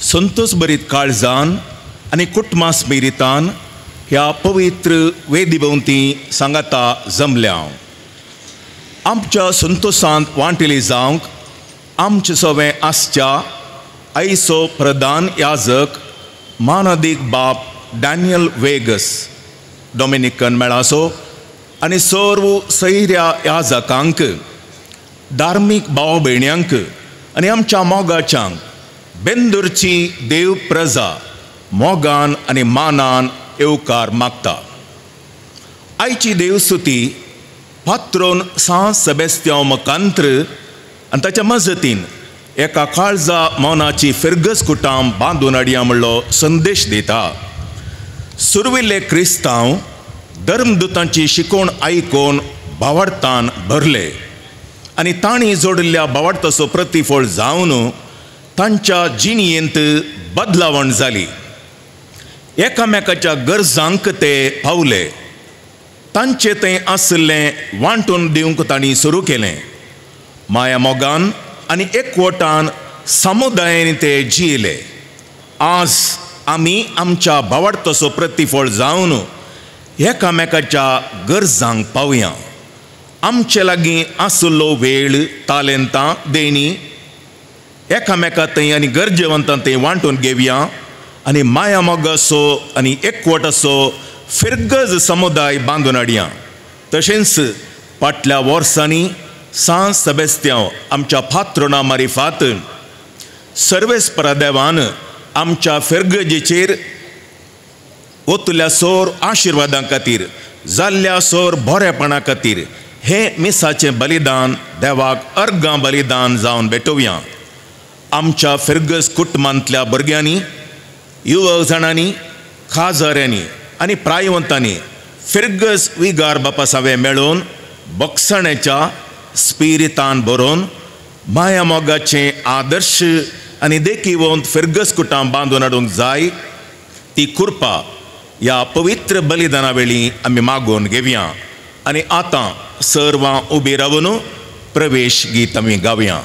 संतोष भरीत काळजान आनी कुटुंबां स्मिरितान ह्या पवित्र वेदीभोवती सांगाता जमल्या. आमच्या संतोषांत वांटिली जावंक आमचे सगळे आसच्या आयचो प्रधान याजक मानदीक बाब डॅनियल वेगस डॉमिनिकन मेळासो आनी सर्व सैर्या याजकांक, धार्मीक भाव भयण्यांक आनी आमच्या मोगाच्यांक बेंदूरची देव प्रजा मोगान आनी मानान येवकार मागता. आयची देवस्तुती पात्रोन सांत सेबेस्तियांव मुखांत्र आनी ताच्या मजतीन एका काळजा मौनाची फिरगस कुटाम बांदून हाडया म्हणलो संदेश दिता. सुरविल्ले क्रिस्तांव धर्मदुतांची शिकोवण आयकून भावार्थान भरले आनी तांणी जोडिल्ल्या भावार्थाचो प्रतिफळ जावन तांच्या जिणयेंत बदलावण जाली. एकामेकाच्या गरजांक ते पावले. तांचे थंय आसलें वांटून दिवंक तांणी सुरू केलें. माया मोगान आनी एकवटान समुदायान ते जियेले. आज आमी आमच्या भावार्थाचो प्रतिफळ जावन एकामेकाच्या गरजांक पावया. आमचे लागीं आसलो वेळ, तालेंतां, देणी एकामेका थंय आनी गरजेवंतां थंय वांटून घेवया आनी माया मोगाचो आनी एकवटाचो फिरगज समुदाय बांदून हाडया. तशेंच फाटल्या वर्सांनी सांत सेबेस्तियांव आमच्या पात्रोना मारिफात सर्वेस्परा देवान आमच्या फिरगजेचेर ओतल्या सोर आशिर्वादां खातीर, जाल्ल्या सोर बरेपणा खातीर हें मिसाचें बलिदान देवाक अर्गां बलिदान जावन भेटोवया. आमच्या फिरगस कुटुंबांतल्या भुरग्यांनी, युवक जाणांनी, खाजऱ्यांनी आनी प्रायवंतांनी फिरगस विगार बापासावे मेळून बक्षण्याच्या स्पिरितान बरोवन माया मोगाचें आदर्श आनी देखीवंत फिरगस कुटां बांदून हाडूंक जाय. ती कृपा ह्या पवित्र बलिदाना वेळी आमी मागून घेवया. आनी आतां सर्वां उबी रावन प्रवेश गीत आमी गावया.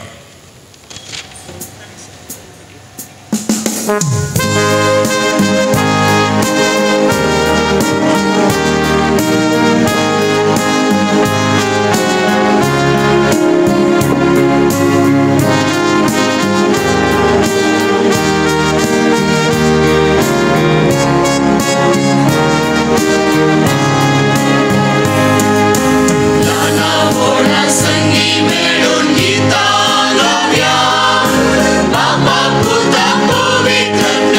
Pavitra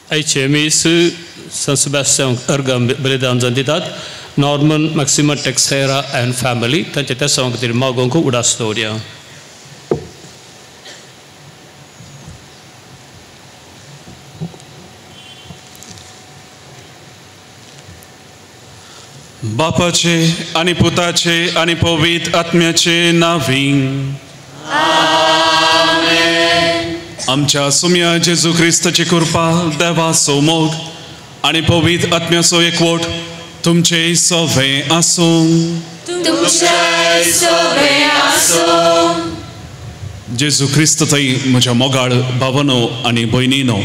HMS San Sebastian Ergam Beledam Zandidat Norman Maxima Texera and family Tancheta Song the Magonko Uda Storia. Bapace, ani putace, ani povit atmiace navin. आमच्या सुम्या जेजू ख्रिस्ताची कृपा देवा सोमोग आणि पवित्र आत्म्याचो एकवट तुमचे सवे आसूं. जेजू ख्रिस्त थंय म्हज्या मोगाळ भावनो आनी भयणीनो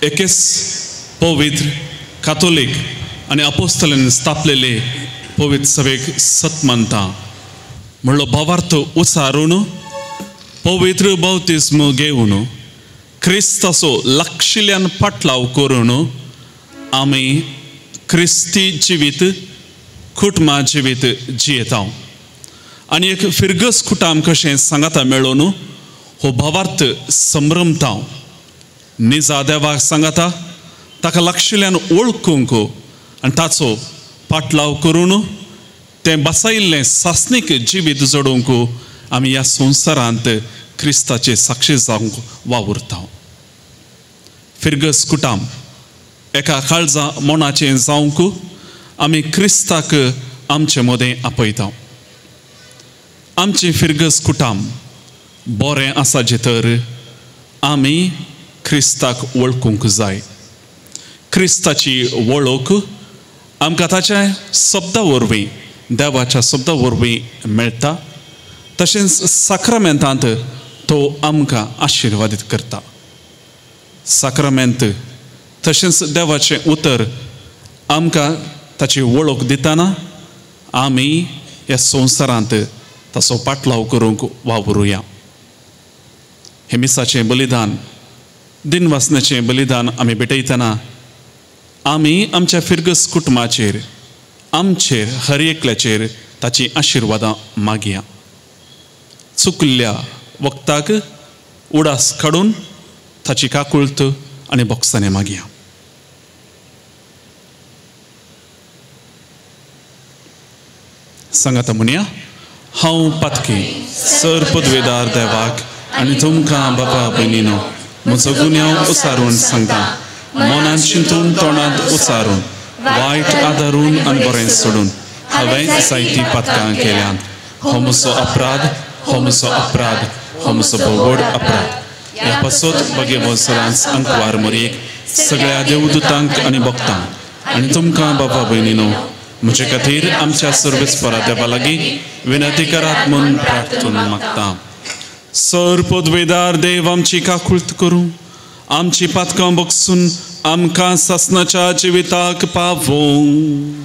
एकेच पवित्र कातोलीक आनी अपोस्तलान स्थापलेले पवित्र सभेक सत मानता म्हणलो भावार्थ उचारून पवित्र बावतिस्म घेवन क्रिस्ताचो लक्षिल्यान पाटलाव करून आमी क्रिस्ती जिवीत कुटुंबा जिवीत जियेता आनी एक फिरगस कुटाम कशें सांगाता मेळोन हो भावार्थ संभ्रमता निजा देवाक सांगाता ताका लक्षिल्यान वळखूंक आनी ताचो पाटलाव करून तें बसायिल्लें सासणीक जिवीत जडोवंक आमी ह्या संवसारांत क्रिस्ताचे साक्षी जावंक वावुरता. फिरगस कुटाम एका काळजा मोनाचें जावंक आमी क्रिस्ताक आमचे मदें आपयता. आमची फिरगस कुटाम बरें आसा जेतर आमी क्रिस्ताक वळखूंक जाय. क्रिस्ताची वळख आमकां ताच्या शब्दा वरवीं देवाच्या शब्दा वरवीं मेळटा. तशेंच साक्रामेंतांत तो आमकां आशिर्वादीत करता. साक्रामेंत तशेंच देवाचें उतर आमकां ताची वळख दितना आमी ह्या संवसारांत ताचो पाटलाव करूंक वावुरुया. हे मिसाचें बलिदान दिनवासनाचें बलिदान आमी भेटयतना आमी आमच्या फिरगस कुटुंबाचेर आमचेर हर एकल्याचेर ताची आशिर्वादां मागया. चुकल्या वक्ताक उडास काडून ताची काकुळत आनी बोगसाने मागया. सांगाता म्हणया हांव पातकी सर पदवेदार देवाक आनी तुमकां बापा भयणीनो म्हजो गुन्यांव उचारून सांगता. मनांत चिंतून तोंडांत उचारून वायट आदारून आनी बरें सोडून हांवें जायतीं पातकां केल्यात. हो म्हजो अपराध, हो म्हजो अपराध, हो म्हजो व्हड अपराध. ह्या पासत बगे वसरांच अंकवार मरेक सगळ्या देवदूतांक आनी भक्तांक आनी तुमकां बाबा भयणीनो म्हजे खातीर आमच्या सर्वेस्परा देवा लागीं विनंती करात म्हूण प्रार्थून मागता. सर पदवेदार देव आमची काकुळट करूं आमची पातकां बगसून आमकां सासणाच्या जिविताक पावों.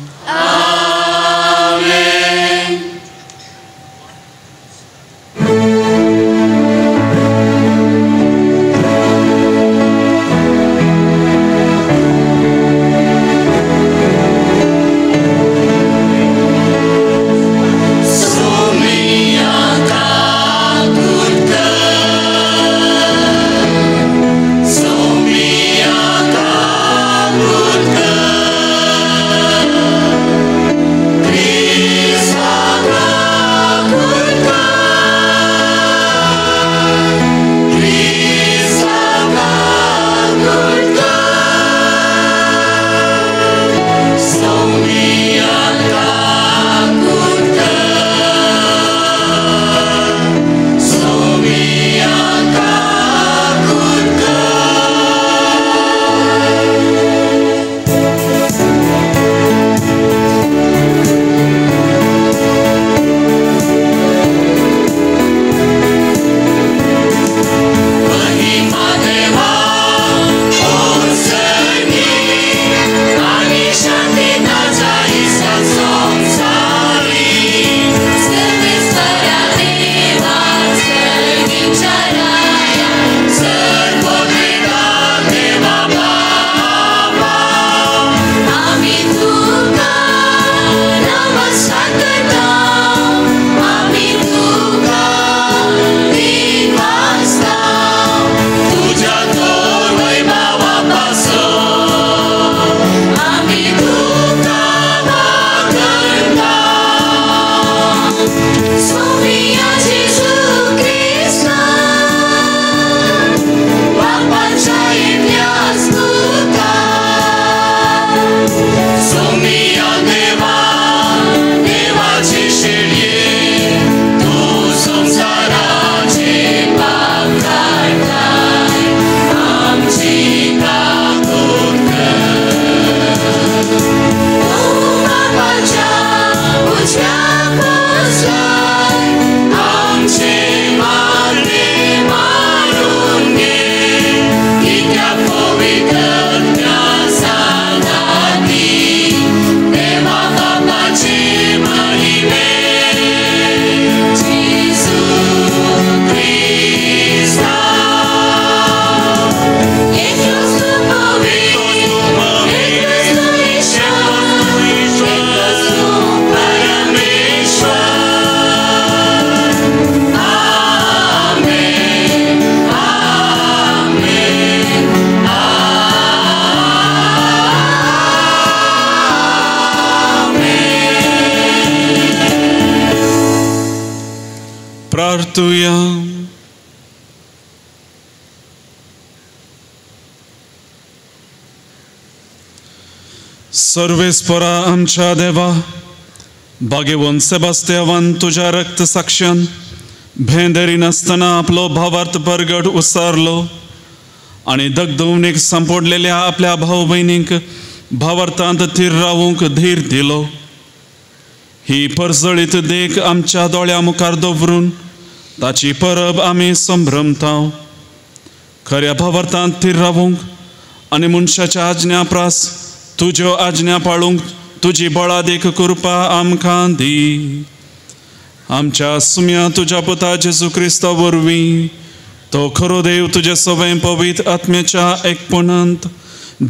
प्रार्थुया. सर्वेस्परा आमच्या देवा, भाग्यवान सेबास्त्यावान तुझ्या रक्त साक्षान भेंदेरी नासतना आपलो भावार्थ परगट उसारलो आणि दगदवणीक संपडलेल्या आपल्या भाऊ बहिणींक भावार्थांत थीर रावूंक धीर दिलो. ही परजळीत देख आमच्या दोळ्या मुखार दवरून ताची परब आमी संभ्रमताव. खऱ्या भावार्थांत थीर रावूंक आनी मनशाच्या आज्ञा प्रास तुज्यो आज्ञा पाळूंक तुजी बळा देख कृपा आमकां दी. आमच्या सुम्या तुज्या पुता जेजू क्रिस्ता वरवीं तो खरो देव तुजे सवय पवित्र आत्म्याच्या एकपणांत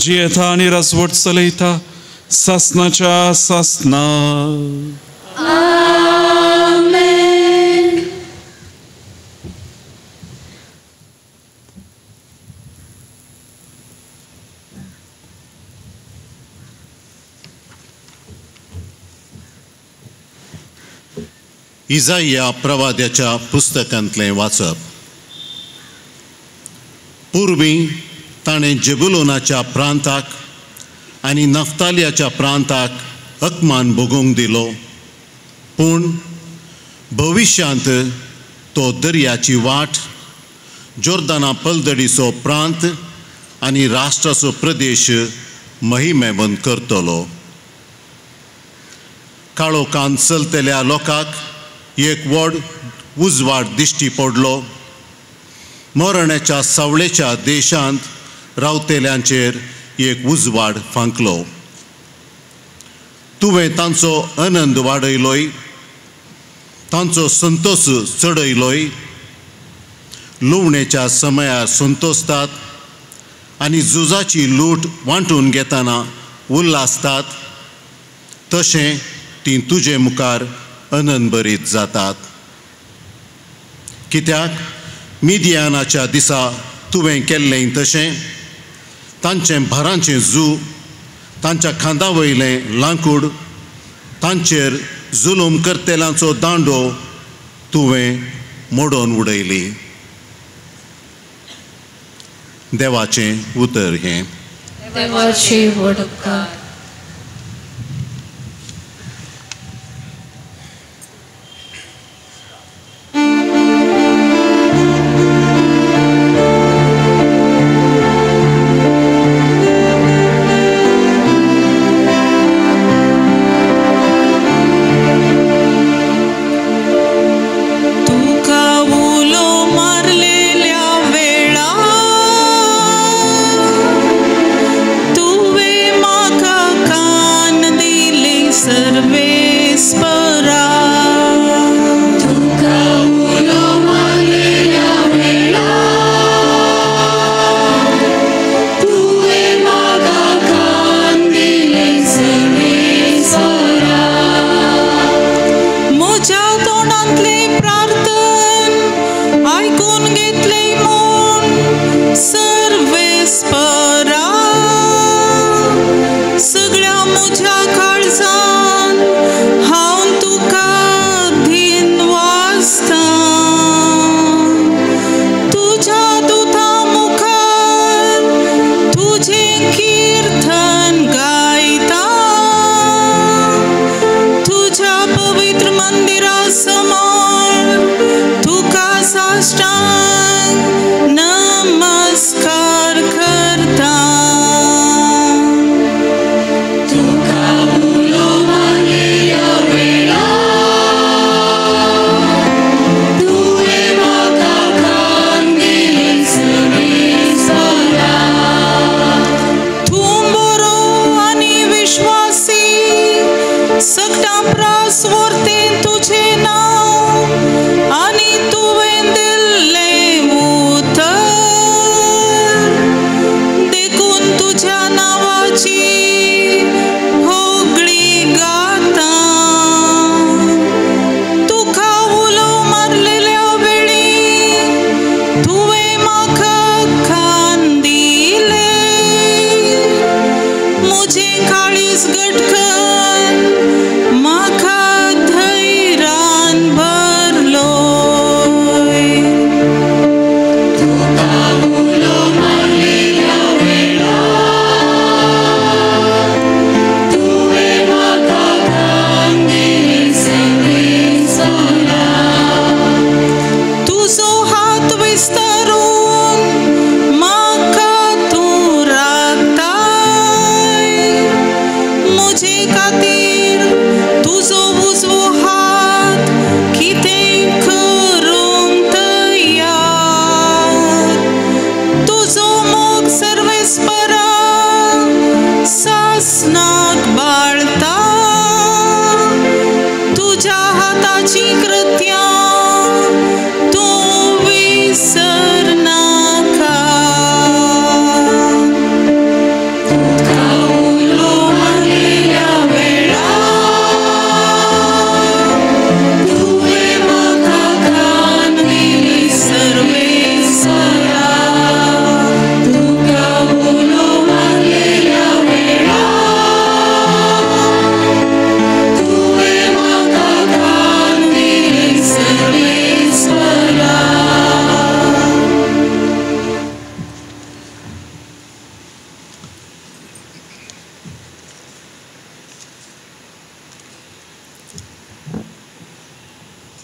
जियेता आनी राजवट चलयता सासनाच्या सासना. इजाया प्रवाद्याच्या पुस्तकांतलें वाचप. पूर्वी ताणें जेबुलोनाच्या प्रांताक आनी नफ्तालियाच्या प्रांताक अकमान भोगूंक दिलो, पूण भविश्यांत तो दर्याची वाट, जोर्दाना पलदडीचो प्रांत आनी राष्ट्राचो प्रदेश महिमेबंद करतलो. काळोखांत चलतल्या लोकांक एक व्हड उजवाड दिश्टी पडलो. मरणाच्या सावळेच्या देशांत रावतेल्यांचेर एक उजवाड फांकलो. तुवें तांचो आनंद वाडयलोय, तांचो संतोश चडयलोय. लुवणेच्या समयार संतोसतात आनी झुजाची लूट वांटून घेतना उल्हासतात, तशें तीं तुजे मुखार आनंद भरीत जातात. कित्याक मिदियानाच्या दिसा तुवें केल्लें तशें तांचें भारांचें झू, तांच्या खांदा वयलें लांकूड, तांचेर जुलूम करतेल्यांचो दांडो तुवें मोडोवन उडयली. देवाचें उतर हें. देवाची वडकार. तुवे म्हाका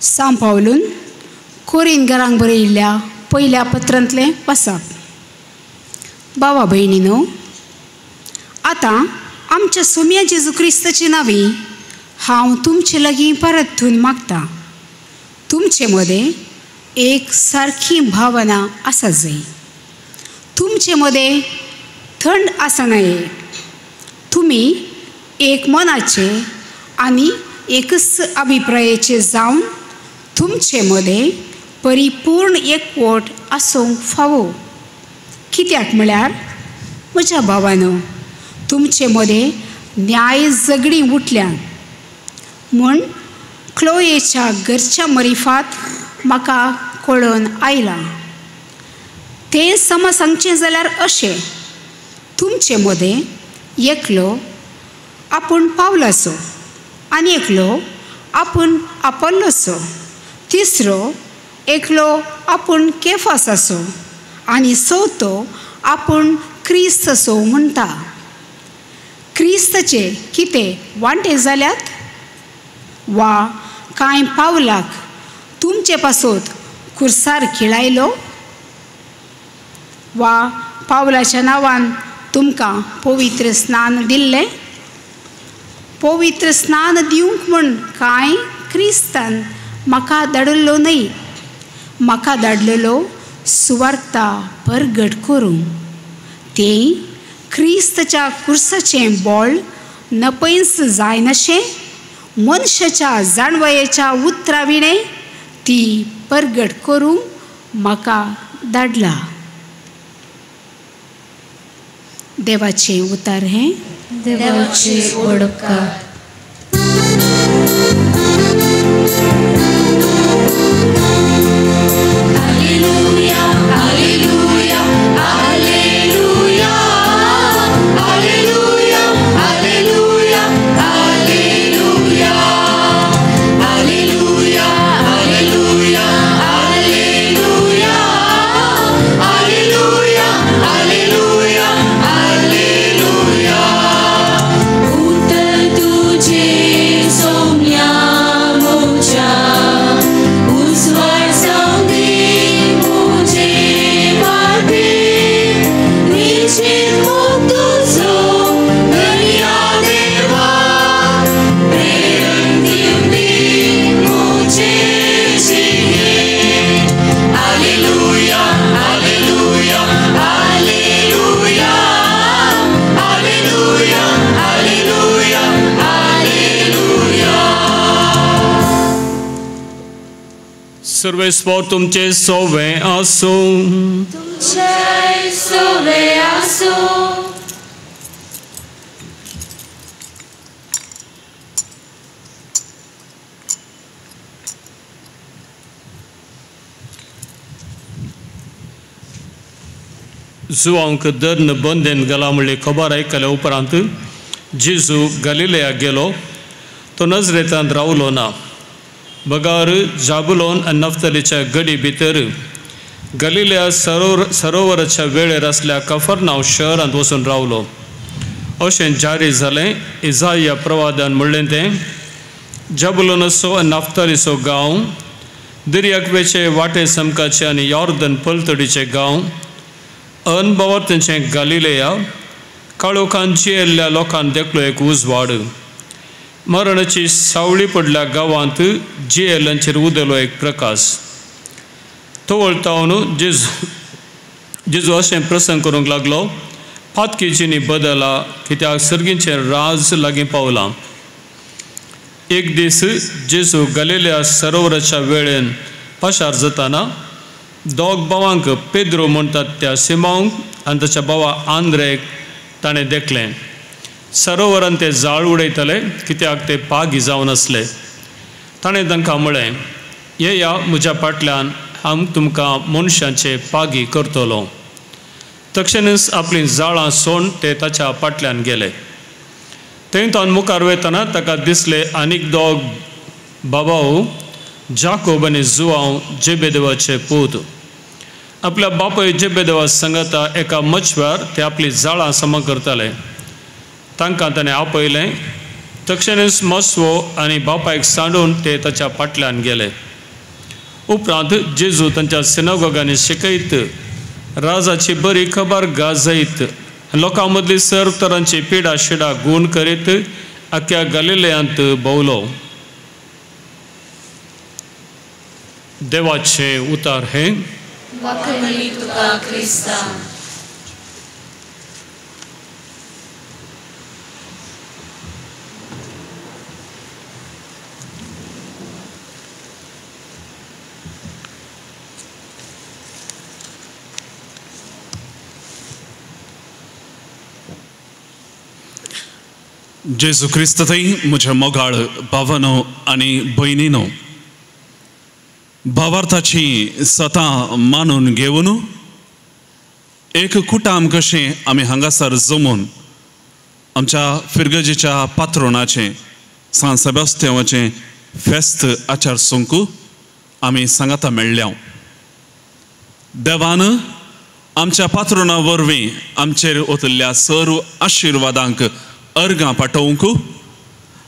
सांत पावलून कोरिंथरांक बरयल्ल्या पयल्या पत्रांतलें वाचप. भावा भयणीनो, आतां आमच्या सोम्या जेजू क्रिस्ताची नांवी हांव तुमचे लागीं परतून मागतां. तुमचे मदें एक सारकी भावना आसा जाय. तुमचे मदें थंड आसनाये. तुमी एक मनाचे आनी एकच अभिप्रायाचे जावन तुमचे मदें परिपूर्ण एकवट आसूंक फावो. कित्याक म्हळ्यार म्हज्या भावानो, तुमचे मदें न्याय झगडी उठल्यान म्हूण क्लोयेच्या घरच्या मरिफात म्हाका कळोवन आयलां. तें सम सांगचें जाल्यार अशें, तुमचे मदें एकलो आपूण पावलाचो आनी एकलो आपूण आपोल्लोचो, तिसरो एकलो आपूण केफासाचो आनी चवथो आपूण क्रिस्ताचो म्हणटा. क्रिस्ताचे कितें वांटे जाल्यात? वा कांय पावलाक तुमचे पासत कुर्सार खिळायलो? वा पावलाच्या नांवान तुमकां पवित्र स्नान दिल्लें? पवित्र स्नान दिवंक म्हूण कांय क्रिस्तान म्हाका धाडिल्लो न्हय. म्हाका धाडलेलो सुवार्ता परगट करूंक. तें क्रिस्ताच्या कुर्साचें बोळ नपयस जायनाशें मनशाच्या जाणवयेच्या उतरां विणें ती परगट करूंक म्हाका धाडला. देवाचें उतार हें. देवाची ओडकार. सर्वेस्वर तुमचे सोवे आसो. तुमचे सोवे आसो. जुवांक दर्न बंदेन गेला म्हणले खबर आयकल्या उपरांत जेजू गलिलेयाक गेलो. तो नजरेंतान रावलो ना. बगार जाबुलोन आनी नफ्तालीच्या गडी भितर गलिलेया सरोवराच्या वेळेर आसल्या कफरनांव शहरांत वचून रावलो. अशें जारी जालें इसाया प्रवादान म्हणलें तें, जाबुलोनाचो आनी नफ्तालीचो गांव, दर्यावेचे वाटे समकाचे आनी यॉर्दन पलतडीचे गांव, अनभवतांचें गलिलेया, काळोखान जियेल्ल्या लोकांक देखलो एक उजवाड. मरणाची सावळी पडल्या गांवांत जियेल्यांचेर उदेलो एक प्रकाश. तो वळटावन जेजू अशें प्रसंग करूंक लागलो, पातकी जिणी बदला, कित्याक सर्गींचें राज लागीं पावलां. एक दीस जेजू गलिलेया सरोवराच्या वेळेन पाशार जाताना दोग भावांक पेद्रो म्हणटात त्या सिमोंक आनी ताच्या भावा आंद्रेक ताणें देखलें. सरोवरान ते जाळ उडयतले कित्याक ते पागी जावन आसले. ताणें तांकां म्हळें, येया म्हज्या फाटल्यान, हांव तुमकां मनशांचे पागी करतलो. तक्षणच आपलीं जाळां सोडून ते ताच्या फाटल्यान गेले. थंयच्यान मुखार वयतना ताका दिसले आनीक दोग बाबाव, जाकोब आनी जुआंव, जेबेदेवाचे पूत. आपल्या बापाय जेबेदेवा सांगता एका मच्छव्यार ते आपली जाळां सम करताले. तांकां ताणें आपयलें. तक्षणच मस्वो आनी बापायक सांडून ते ताच्या फाटल्यान गेले. उपरांत जेजू तांच्या सिनागोगांनी शिकयत राजाची बरी खबर गाजयत लोकां मदली सर्व तरांची पिडा शिडा गूण करीत आख्या गलिलेयांत भोंवलो. देवाचे उतार हे. वखणी तुका क्रिस्ता. जेजू क्रिस्त थंय म्हज्या मोगाळ भावानो आनी भयणीनो, भावार्थाची सतां मानून घेवन एक कुटाम कशें आमी हांगासर जमून आमच्या फिरगजेच्या पात्रोनाचें सान सेबास्तियावाचें फेस्त आचारसंक आमी सांगाता मेळ्ळ्या. देवान आमच्या पात्रोना वरवीं आमचेर ओतिल्ल्या सर्व आशिर्वादांक अर्गां पाठोवंक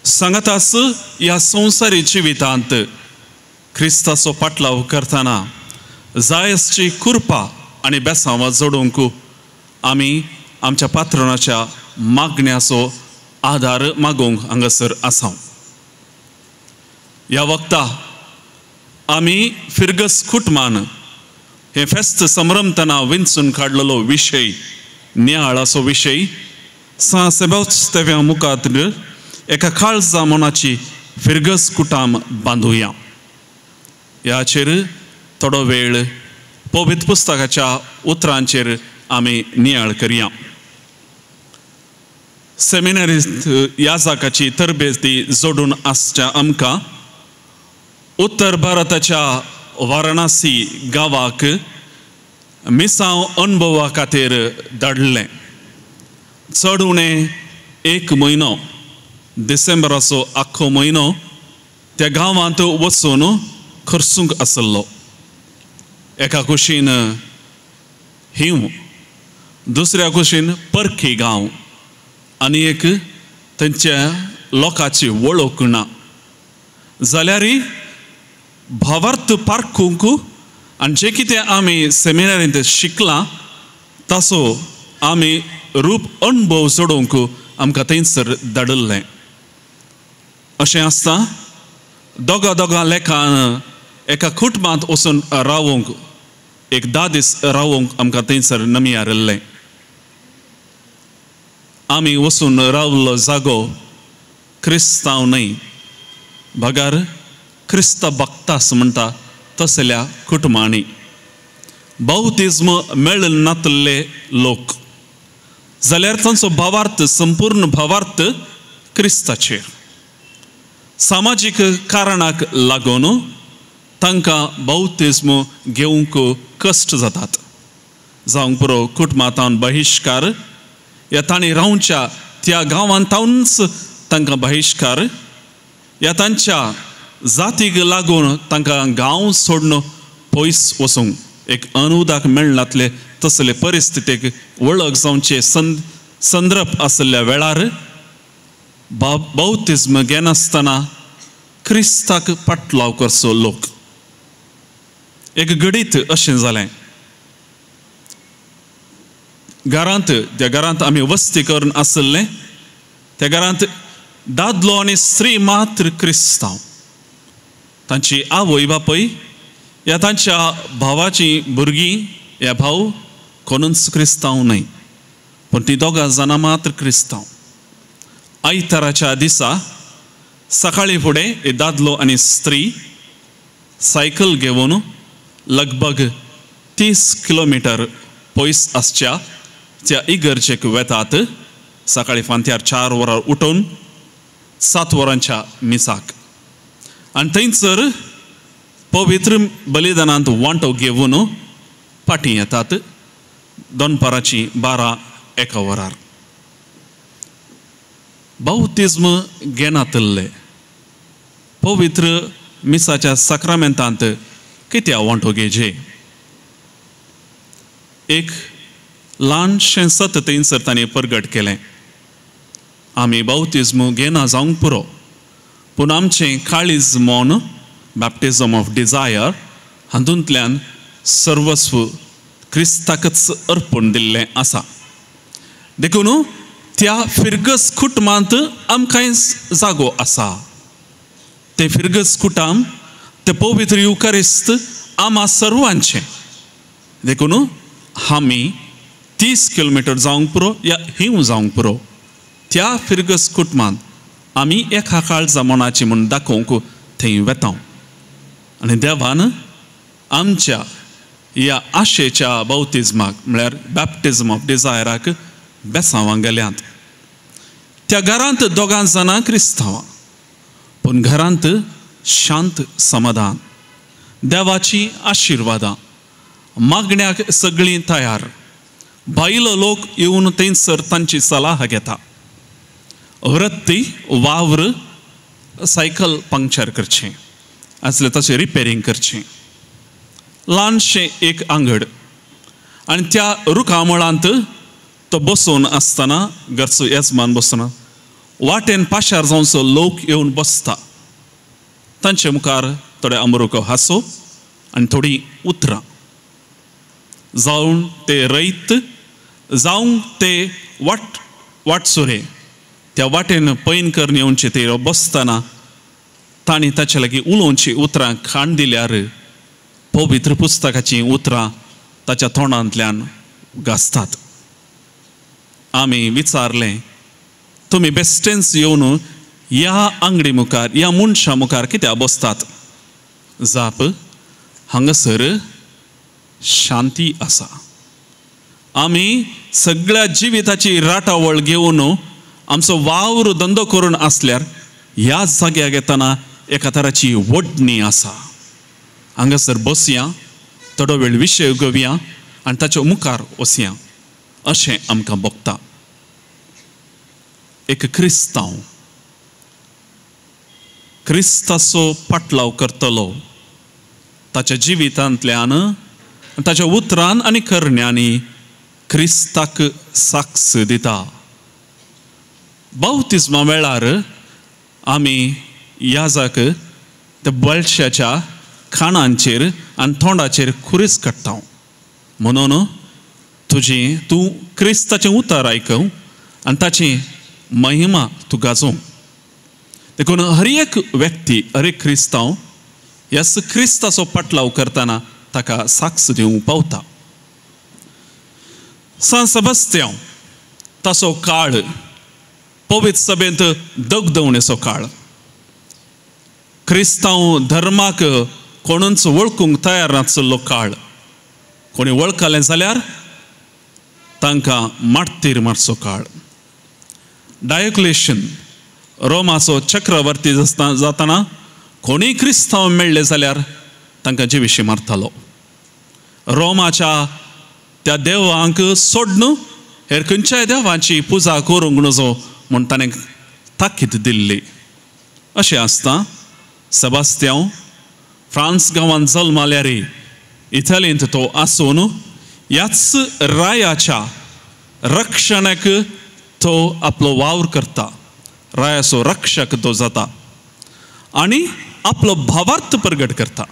सांगातास ह्या संवसारी जिवितांत क्रिस्ताचो पाटलाव करतना जायसची कृपा आनी बेसांवां जोडूंक आमी आमच्या पात्रोनाच्या मागण्याचो आदार मागूंक हांगासर आसा. ह्या वक्ता आमी फिरगस कुटुंबान हे फेस्त समरमतना विंचून काडलेलो विशय नियाळाचो विशय सान सेबास्तिया मुखार एका काळजा मनाची फिरगस कुटाम बांदुया. ह्याचेर थोडो वेळ पवित्र पुस्तकाच्या उतरांचेर आमी नियाळ करया. सेमिनारींत याजकाची तरबेती जोडून आसच्या आमकां उत्तर भारताच्या वाराणसी गांवाक मिसांव अणभवा खातीर धाडलें. चड उणें एक म्हयनो डिसेंबराचो आख्खो म्हयनो त्या गांवांत वचून खर्चूंक आसलो. एका कुशीन हिंव, दुसऱ्या कुशीन परखी गांव आनी एक थंयच्या लोकांची वळख ना. जाल्यारय भावार्थ पारखूंक आनी जें कितें आमी सेमिनारींत शिकलां ताचो आमी रूप अणभव सोडूंक आमकां थंयसर धाडलें. अशें आसता दोगां लेखान एका कुटुंबांत वचून रावूंक एक 10 दीस रावूंक आमकां थंयसर नमियारल्लें. आमी वचून रावलो जागो क्रिस्तांव न्हय, भागार क्रिस्त भक्तास म्हणटा तसल्या कुटुंबांनी बौद्धिज्म मेळ नातल्ले लोक. जाल्यार तांचो भावार्थ संपूर्ण भावार्थ क्रिस्ताचेर. सामाजीक कारणाक लागून तांकां बौद्धिज्म घेवंक कश्ट जातात. जावंक पुरो कुटुंबांतावन बहिश्कार या तांणी रावच्या त्या गांवांतावनच तांकां बहिश्कार या तांच्या जातीक लागून तांकां गांव सोडून पयस वचूंक एक अनुदाक मेळनातले तसले परिस्थितीक वळख जावचे संदर्भ आसल्या वेळार बौद्धिज्म घेनासतना क्रिस्ताक पाटलाव करचो लोक. एक घडीत अशें जालें. त्या घरांत आमी वस्ती करून आसले. त्या घरांत दादलो आनी स्त्री मात्र क्रिस्तांव. तांची आवय बापय या तांच्या भावाची भुरगीं ह्या भाव कोणूच क्रिस्तांव न्हय, पूण ती दोगां जाणां मात्र क्रिस्तांव. आयताराच्या दिसा सकाळी फुडें दादलो आनी स्त्री सायकल घेवन लगभग 30 किलोमीटर पयस आसच्या त्या इगर्जेक वेतात. सकाळी फांत्यार 4 वरां उठून 7 वरांच्या मिसाक आनी थंयसर पवित्र बलिदानांत वांटो घेवन फाटीं येतात. दनपाराची 12-1 वरार बौद्धिज्म घेनातले पवित्र मिसाच्या सक्रामेंतांत कित्या वांटो घेजे. एक ल्हानशें सत थंयसर तांणी परगट केलें. आमी बौद्धिज्म घेना जावंक पुरो, पूण आमचें काळीज मोन बॅप्टिजम ऑफ डिझायर हातूंतल्यान सर्वस्व क्रिस्ताकच अर्पण दिल्लें आसा. देखून त्या फिरगस कुटुंबांत आमकांय जागो आसा. ते फिरगस कुटुंब ते पवित्र युकारिस्त आम्हा सर्वांचे. देखून आमी 30 किलोमीटर जावंक पुरो या हिंव जावंक पुरो त्या फिरगस कुटुंबांत आमी एका काळजा मनाची म्हूण दाखोवंक थंय वेता. आनी देवान आमच्या ह्या आशेच्या बावतिजमाक म्हळ्यार बॅप्टिजम ऑफ डिझायराक बेसांवां गेल्यांत. त्या घरांत 2 जाणां क्रिस्तांवां, पूण घरांत शांत समाधान, देवाची आशिर्वादां, मागण्याक सगळीं तयार. भायलो लोक येवन थंयसर तांची सलाह घेता. रत्ती वावर सायकल पंक्चर करचें आसलें तशें रिपेरींग करचें. ल्हानशें एक आंगड आनी त्या रुखामळांत तो बसून आसतना घरचो येजमान बसना वाटेन पाशार जावचो लोक येवन बसता. तांचे मुखार थोडे अमरुको हांसो आनी थोडीं उतरां. जावं ते रैत जावं ते वाटसुरे त्या वाटेन पैनकर येवचे ते बसतना तांणी ताचे लागीं उलोवची उतरां खाण दिल्यार पवित्र पुस्तकाची उतरां ताच्या तोंडांतल्यान घासतात. आमी विचारलें, तुमी बेस्टेंच येवन ह्या आंगडी मुखार ह्या मनशा मुखार कित्याक बसतात? जाप, हांगासर शांती आसा. आमी सगळ्या जिविताची राटावळ घेवन आमचो वावर धंदो करून आसल्यार ह्या जाग्याक येतना एका तराची वडणी आसा. हांगासर बसया, थोडो वेळ विशय घेवया आनी ताच्या मुखार वसया अशें आमकां भोगता. एक क्रिस्तांव क्रिस्ताचो पाटलाव करतलो ताच्या जिवितांतल्यान ताच्या उतरान आनी करण्यांनी क्रिस्ताक साक्ष दिता. बावतिजमा वेळार आमी याजाक त्या बळशाच्या खाणांचेर आनी तोंडाचेर खुरीस काडटा. म्हणून तूं क्रिस्ताचें उतर आयकव आनी ताची महिमा तूं गाजोव. देखून हर एक व्यक्ती हर एक क्रिस्तांव ह्या क्रिस्ताचो पाटलाव करतना ताका साक्ष दिवंक पावता. सान सेबास्त्यांव ताचो काळ पवित्र सभेंत दगदवणेचो काळ. क्रिस्तांव धर्माक कोणूच वळखूंक तयार नासलो काळ. कोणी वळखलें जाल्यार तांकां मारतीर मारचो काळ. डायोक्लेशन रोमाचो चक्रवर्ती जातना कोणी क्रिस्तांव मेळ्ळे जाल्यार तांकां जिवीशी मारतालो. रोमाच्या त्या देवांक सोडून हेर खंयच्याय देवाची पुजा करूंक नजो म्हूण ताणें ताकीद दिल्ली. अशें आसता सेबास्त्यांव फ्रांस गांवांत जल्माल्यार इटलींत तो आसून ह्याच रायाच्या रक्षणाक तो आपलो वावर करता. रायाचो रक्षक तो जाता आनी आपलो भावार्थ प्रगट करता.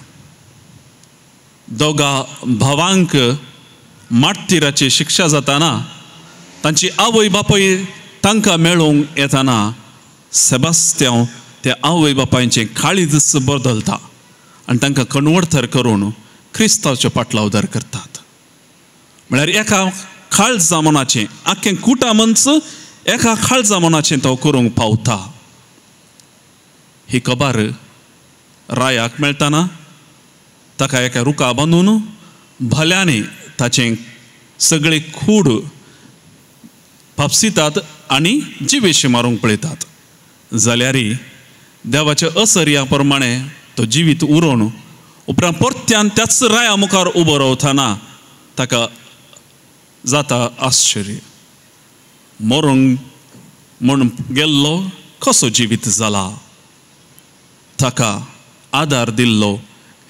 दोगा भावांक मार्तिराची शिक्षा जाताना तांची आवय बापूय तांकां मेळोवंक येताना सेबास्त्यांव त्या आवय बापायचें काळीज बदलता आनी तांकां कन्वर्टर करून क्रिस्तांवचो पाटलावदार करतात. म्हळ्यार एका काळजा मनाचें आख्खें कुटामंच एका काळजा मनाचें तो करूंक पावता. ही खबर रायाक मेळटाना ताका एका रुखा बांदून भल्यांनी ताचें सगळे खूड पापसितात आनी जिवेशी मारूंक पळयतात. जाल्यार देवाच्या असर्या प्रमाणे तो जिवीत उरोवन उपरांत परत्यान त्याच राया मुखार उबो रावतना ताका जाता आश्चर्य. मरूंक म्हूण गेल्लो कसो जिवीत जाला. ताका आदार दिल्लो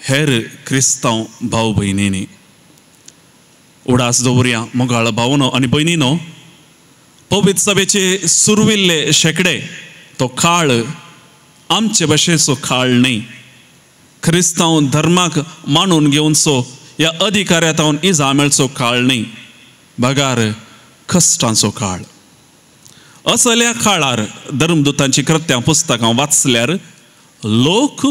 हेर क्रिस्तांव भाव भयणींनी. उडास दवरया मोगाळ भावनो आनी भयणीनो. पवित्र सभेचे सुरविल्ले शेकडे तो काळ आमचे भाशेचो काळ न्ही. क्रिस्तांव धर्माक मानून घेवनचो ह्या अधिकाऱ्यांत हांव इजा मेळचो काळ न्ही, बगार कश्टांचो काळ. असल्या काळार धर्मदुतांची कृत्यां पुस्तकां वाचल्यार लोक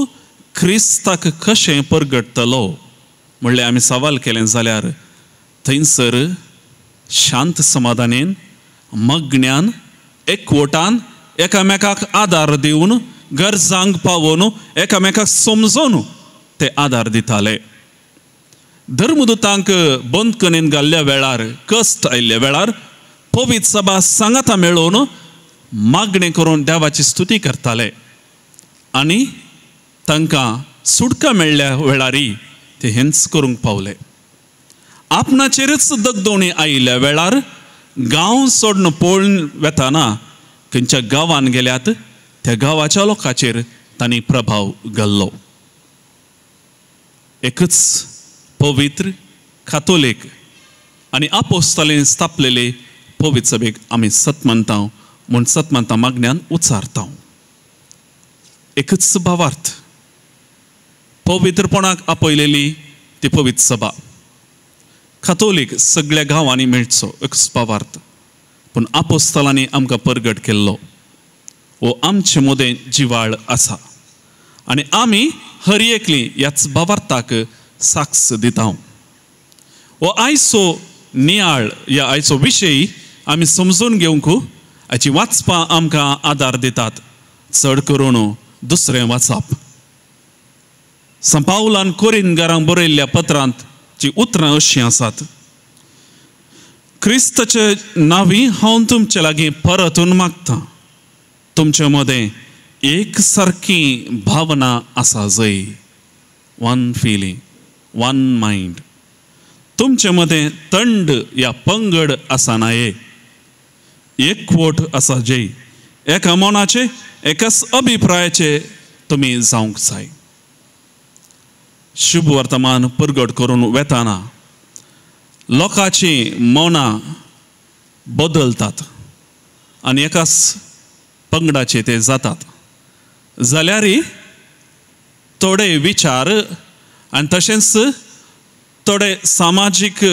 क्रिस्ताक कशें परगटतलो म्हणलें आमी सवाल केलें जाल्यार थंयसर शांत समाधानेन मग्न्यान एकवटान एकामेकाक आदार दिवन गरजांक पावोवन एकामेकाक समजोवन ते आदार दिताले. धर्मदुतांक बंदखणीन घाल्ल्या वेळार कश्ट आयिल्ल्या वेळार पवित्र सभा सांगाता मेळोवन मागणी करून देवाची स्तुती करताले आनी तांकां सुटका मेळ्ळ्या वेळारी ते हेंच करूंक पावले. आपणाचेरच दगदोणी आयिल्ल्या वेळार गांव सोडून पळून वेताना खंयच्या गांवांत गेल्यात त्या गांवाच्या लोकांचेर तांणी प्रभाव घाल्लो. एकच पवित्र कातोलीक आनी आपोस्तलांनी स्थापलेले पवित्र सभेक आमी सतमंता म्हूण सतमंता मागण्यान उचारता. एकच भावार्थ पवित्रपणाक आपयलेली ती पवित्र सभा कातोलीक सगळ्या गांवांनी मेळचो एकच भावार्थ. पूण आपोस्तलांनी आमकां परगट केल्लो वो आमचे मदें जिवाळ आसा आनी आमी हर एकली ह्याच भावार्थाक साक्ष दिता. वो आयचो नियाळ ह्या आयचो विशय आमी समजून घेवंक हाची वाचपां आमकां आदार दितात. चड करून दुसरें वाचप. संपावलान कोरिंथकारांक बरयल्ल्या पत्रांत जी उतरां अशीं आसात. क्रिस्ताचे नांवी हांव तुमचे लागीं परतून मागतां. तुमचे मदें एक सारकी भावना आसा जय. One feeling, one mind. तुमचे मदें तंड या पंगड आसा नाये. एकवट आसा जय. एका मनाचे एकाच अभिप्रायाचे तुमी जावंक जाय. शुभ वर्तमान परगट करून वेताना लोकांची मनां बदलतात आनी एकाच पंगडाचे ते जातात जाल्यार थोडे विचार आनी तशेंच थोडे सामाजीक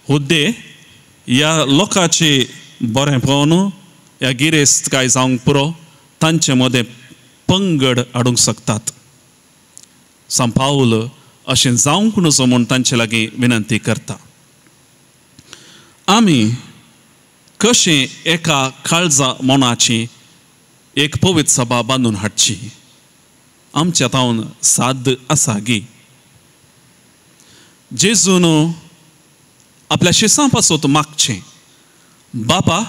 हुद्दे ह्या लोकांचे बरेंपण ह्या गिरेस्त काय जावंक पुरो तांचे मदें पंगड हाडूंक शकतात. संपावल अशें जावंक नजो म्हूण तांचे लागीं विनंती करता. आमी कशें एका काळजा मनाची एक पवित्र सभा बांदून हाडची आमच्या तावन साद आसा गी. जेजून आपल्या शिसां पासून मागचें बापा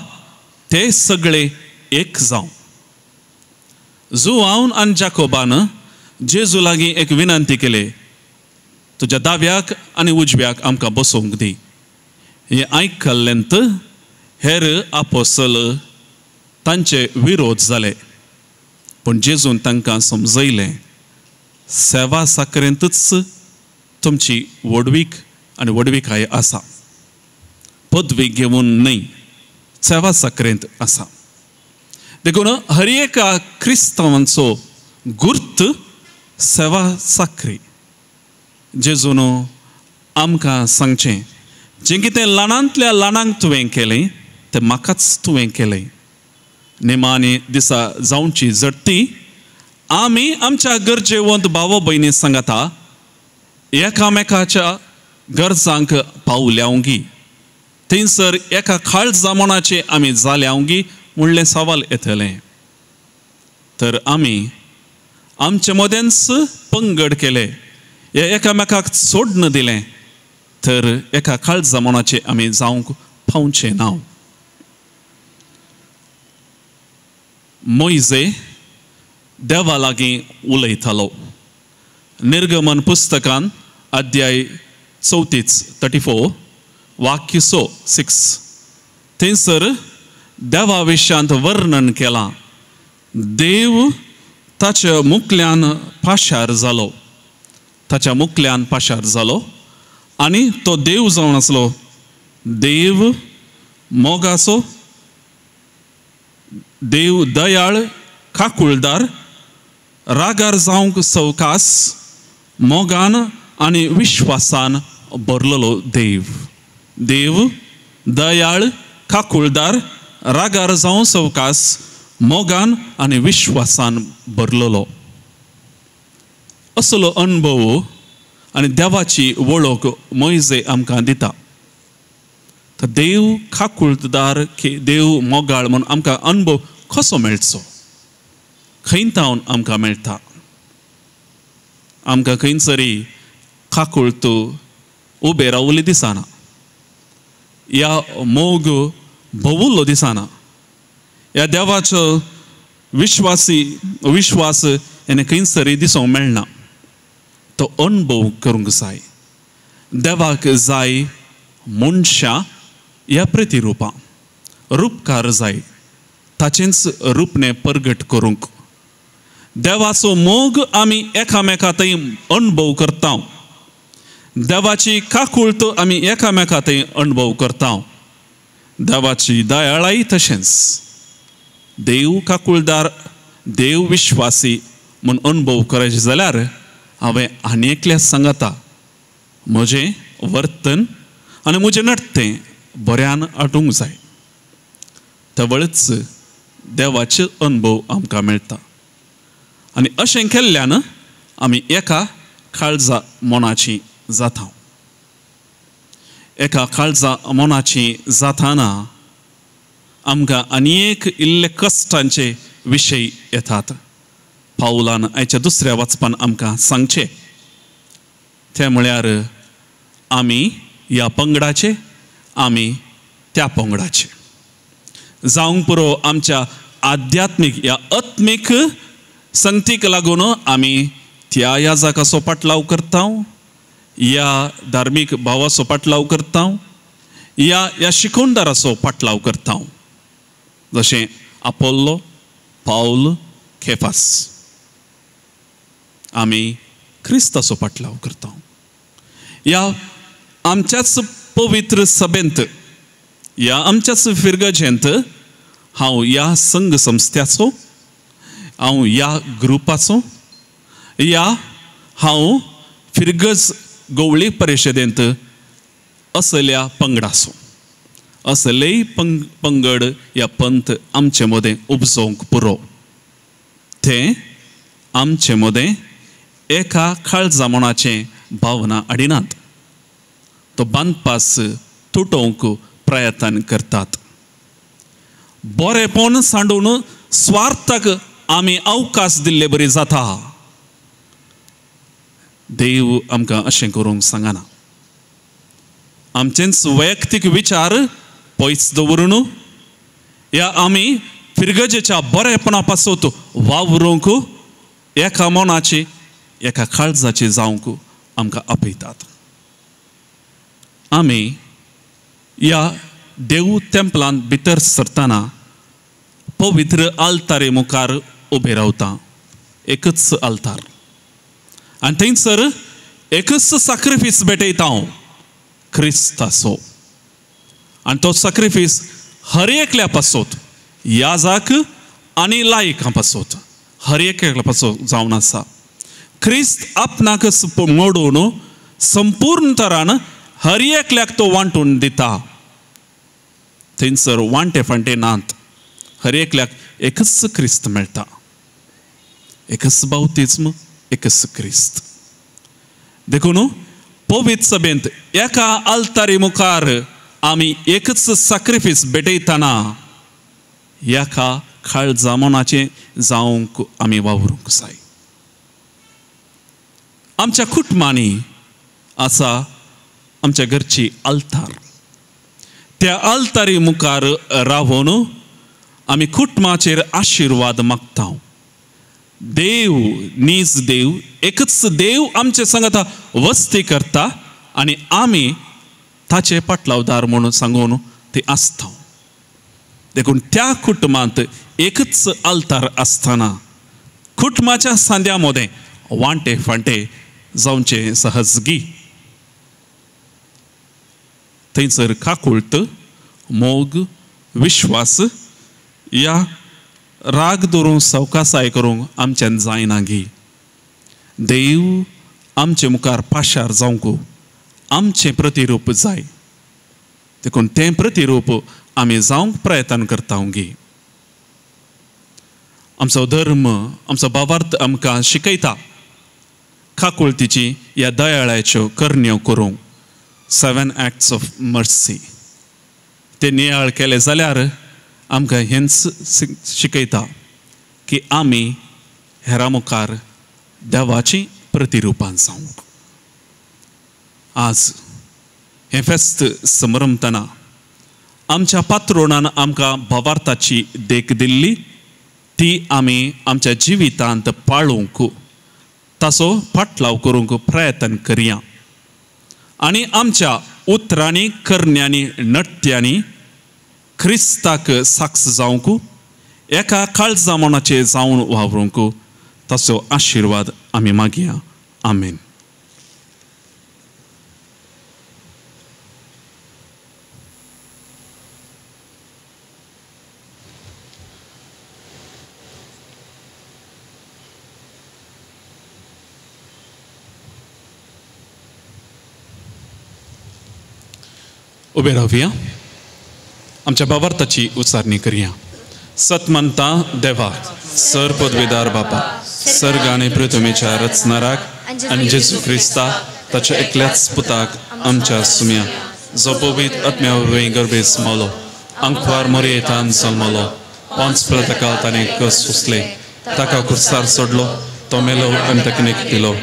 ते सगळे एक जावं. जुआवन आनी जाकोबान जेजू लागीं एक विनंती केली तुज्या दाव्याक आनी उजव्याक आमकां बसोवंक दी. हें आयकल्लेंत हेर आपोस्तल तांचे विरोध जाले पूण जेजून तांकां समजयलें सेवा साकरेंतच तुमची वडवीक आनी वडवीकाय आसा. पदवी घेवन न्हय सेवा साकरेंत आसा. देखून हर एका क्रिस्तांवांचो गुर्त सेवा साखरी. जेजून आमकां सांगचें जें कितें ल्हानांतल्या ल्हानांक तुवें केलें तें म्हाकाच तुवें केलें. निमाणे दिसा जावची जडटी आमी आमच्या गरजेवंत भाव भयणी सांगाता एकामेकाच्या गरजांक पावल्यावंगी थंयसर एका काळजा मनाचे आमी जाल्यावंगी म्हणलें सवाल येतलें. तर आमी आमचे मदेंच पंगड केले हे एकामेकाक सोडन दिलें तर एका काळजा मनाचे आमी जावंक पावचें ना. मोइजे देवा लागीं उलयतालो. निर्गमन पुस्तकान अध्याय 34 वाक्य 6 थंयसर देवा विशयांत वर्णन केलां. देव ताच्या मुखल्यान पाशार जालो. ताच्या मुखल्यान पाशार जालो आनी तो देव जावन आसलो. देव मोगाचो, देव दयाळ, काकुळदार, रागार जावंक सवकास, मोगान आनी विश्वासान भरलेलो देव. देव दयाळ, काकुळदार, रागार जावं सवकास, मोगान आनी विश्वासान भरलेलो. असलो अनुभव आनी देवाची वळख मोइजे आमकां दिता. तर देव काकुळदार, देव मोगाळ म्हूण आमकां अनुभव कसो मेळचो? खंयतावन आमकां मेळटा? आमकां खंयसरी काकुळत उबे रावले दिसना, या मोग भोवुल्लो दिसना. ह्या देवाचो विश्वास हेणे खंयसरी दिसूंक मेळना. तो अनुभव करूंक जाय. देवाक जाय मनशां ह्या प्रतिरुपां, रूपकार जाय, ताचेंच रूपणे परगट करूंक. देवाचो मोग आमी एकामेकांतय अनुभव करता. देवाची काकुळट आमी एकामेकांतय अनुभव करता. देवाची दयाळाय तशेंच. देव काकुळदार, देव विश्वासी म्हूण अनुभव करचे जाल्यार हांवें आनी एकल्या सांगता, म्हजें वर्तन आनी म्हजें नडतें बऱ्यान हाडूंक जाय. तेवळच देवाचे अनुभव आमकां मेळटा. आनी अशें केल्ल्यान आमी एका काळजा मोनाची जाता. एका काळजा मोनाची जाताना आमकां आनी एक इल्ले कश्टांचे विशय येतात. पावलान आयच्या दुसऱ्या वाचपान आमकां सांगचे ते म्हळ्यार आमी ह्या पंगडाचे, आमी त्या पंगडाचे. जावंक पुरो आमच्या आध्यात्मीक या आत्मीक संगतीक लागून आमी त्या याजकाचो पाटलाव करता, या धार्मीक भावाचो पाटलाव करता, या शिकोवणदाराचो पाटलाव करता. जशें आपोल्लो, पावल, केफास. आमी क्रिस्ताचो पाटलाव करता. या आमच्याच पवित्र सभेंत, या आमच्याच फिरगजेंत हांव या संघ संस्थाचो, हांव या ग्रुपाचो, या हांव फिरगज गवळी परिशदेंत असल्या पंगडाचो. असलेय पंगड या पंत आमचे मदें उपजोवंक पुरो. ते आमचे मदें एका काळजामणाचे भावना हाडिनात. तो बांदपास तुटोवंक प्रयत्न करतात. बरेपण सांडून स्वार्थाक आमी अवकाश दिल्ले बरी जाता. देव आमकां अशें करूंक सांगना. आमचेच वैयक्तीक विचार पयस दवरून या आमी फिरगजेच्या बरेपणा पासून वावरूंक एका मोनाची, एका काळजाची जावंक आमकां आपयतात. आमी या देव तेंपलान भितर सरतना पवित्र आल्तारे मुखार उबे रावता. एकच आल्तार आनी थंयसर एकच सॅक्रिफीस भेटयता, क्रिस्ताचो. आनी तो सॅक्रिफीस हर एकल्या पासून, याजक आनी लायकां पासून, हर एकल्या पासून जावन आसा. क्रिस्त आपणाकच मोडून संपूर्ण तरान हर एकल्याक तो वांटून दिता. थंयसर वांटे फांटे नात. हर एकल्याक एकच क्रिस्त मेळटा. एकच बावतिस्म, एकच क्रिस्त. देखून पवित्र सभेंत एका आल्तारी मुखार आमी एकच सॅक्रिफीस भेटयतना एका काळजा मोनाचें जावंक आमी वावरूंक जाय. आमच्या कुटुंबांनी आसा आमच्या घरची आल्तार. त्या आल्तारी मुखार रावून आमी कुटुंबाचेर आशिर्वाद मागता. देव, नीज देव, एकच देव आमचे सांगता वस्ती करता आनी आमी ताचे पाटलावदार म्हणून सांगून ते आसता. देखून त्या कुटुंबांत एकच आल्तार आसतना कुटुंबाच्या सांद्या मदें वांटे फांटे जावचे सहजगी. थंयसर काकुळट, मोग, विश्वास या राग धरून सवकासाय करूंक आमच्यान जायना गी. देव आमचे मुखार पाशार जावंक आमचें प्रतिरूप जाय देखून तें प्रतिरूप आमी जावंक प्रयत्न करता गी आमचो धर्म आमचो भावार्थ आमकां शिकयता काकुळतीची ह्या दयाळ्याच्यो करण्यो करूंक 7 acts of mercy ते नियाळ केले जाल्यार आमकां हेंच शिकयता की आमी हेरां मुखार देवाची प्रतिरुपां जावंक आज हे फेस्त समरमतना आमच्या पात्रोणान आमकां भावार्थाची देख दिल्ली ती आमी आमच्या जिवितांत पाळूंक ताचो फाटलाव करूंक प्रयत्न करया आनी आमच्या उतरांनी करण्यांनी नट्यांनी क्रिस्ताक साक्ष जावंक एका काळजा मनाचे जावन वावरूंक ताचो आशिर्वाद आमी मागया आमेन. उबे रावया आमच्या भावार्थाची उच्चारणी करया. सतमंता देवाक सर पदवीदार बापा सर्ग आनी पृथ्वीच्या रचनाराक आनी जेजू क्रिस्ता ताच्या एकल्याच पुताक आमच्या सुम्या जो पवित्र आत्म्या वरवीं गर्भेंत मोलो आंकवार मोरयेंतान जल्मलो पोंच प्रतकाल ताणें कस सुसले ताका कुर्सार सोडलो तो मेलो आनी तकनीक दिलो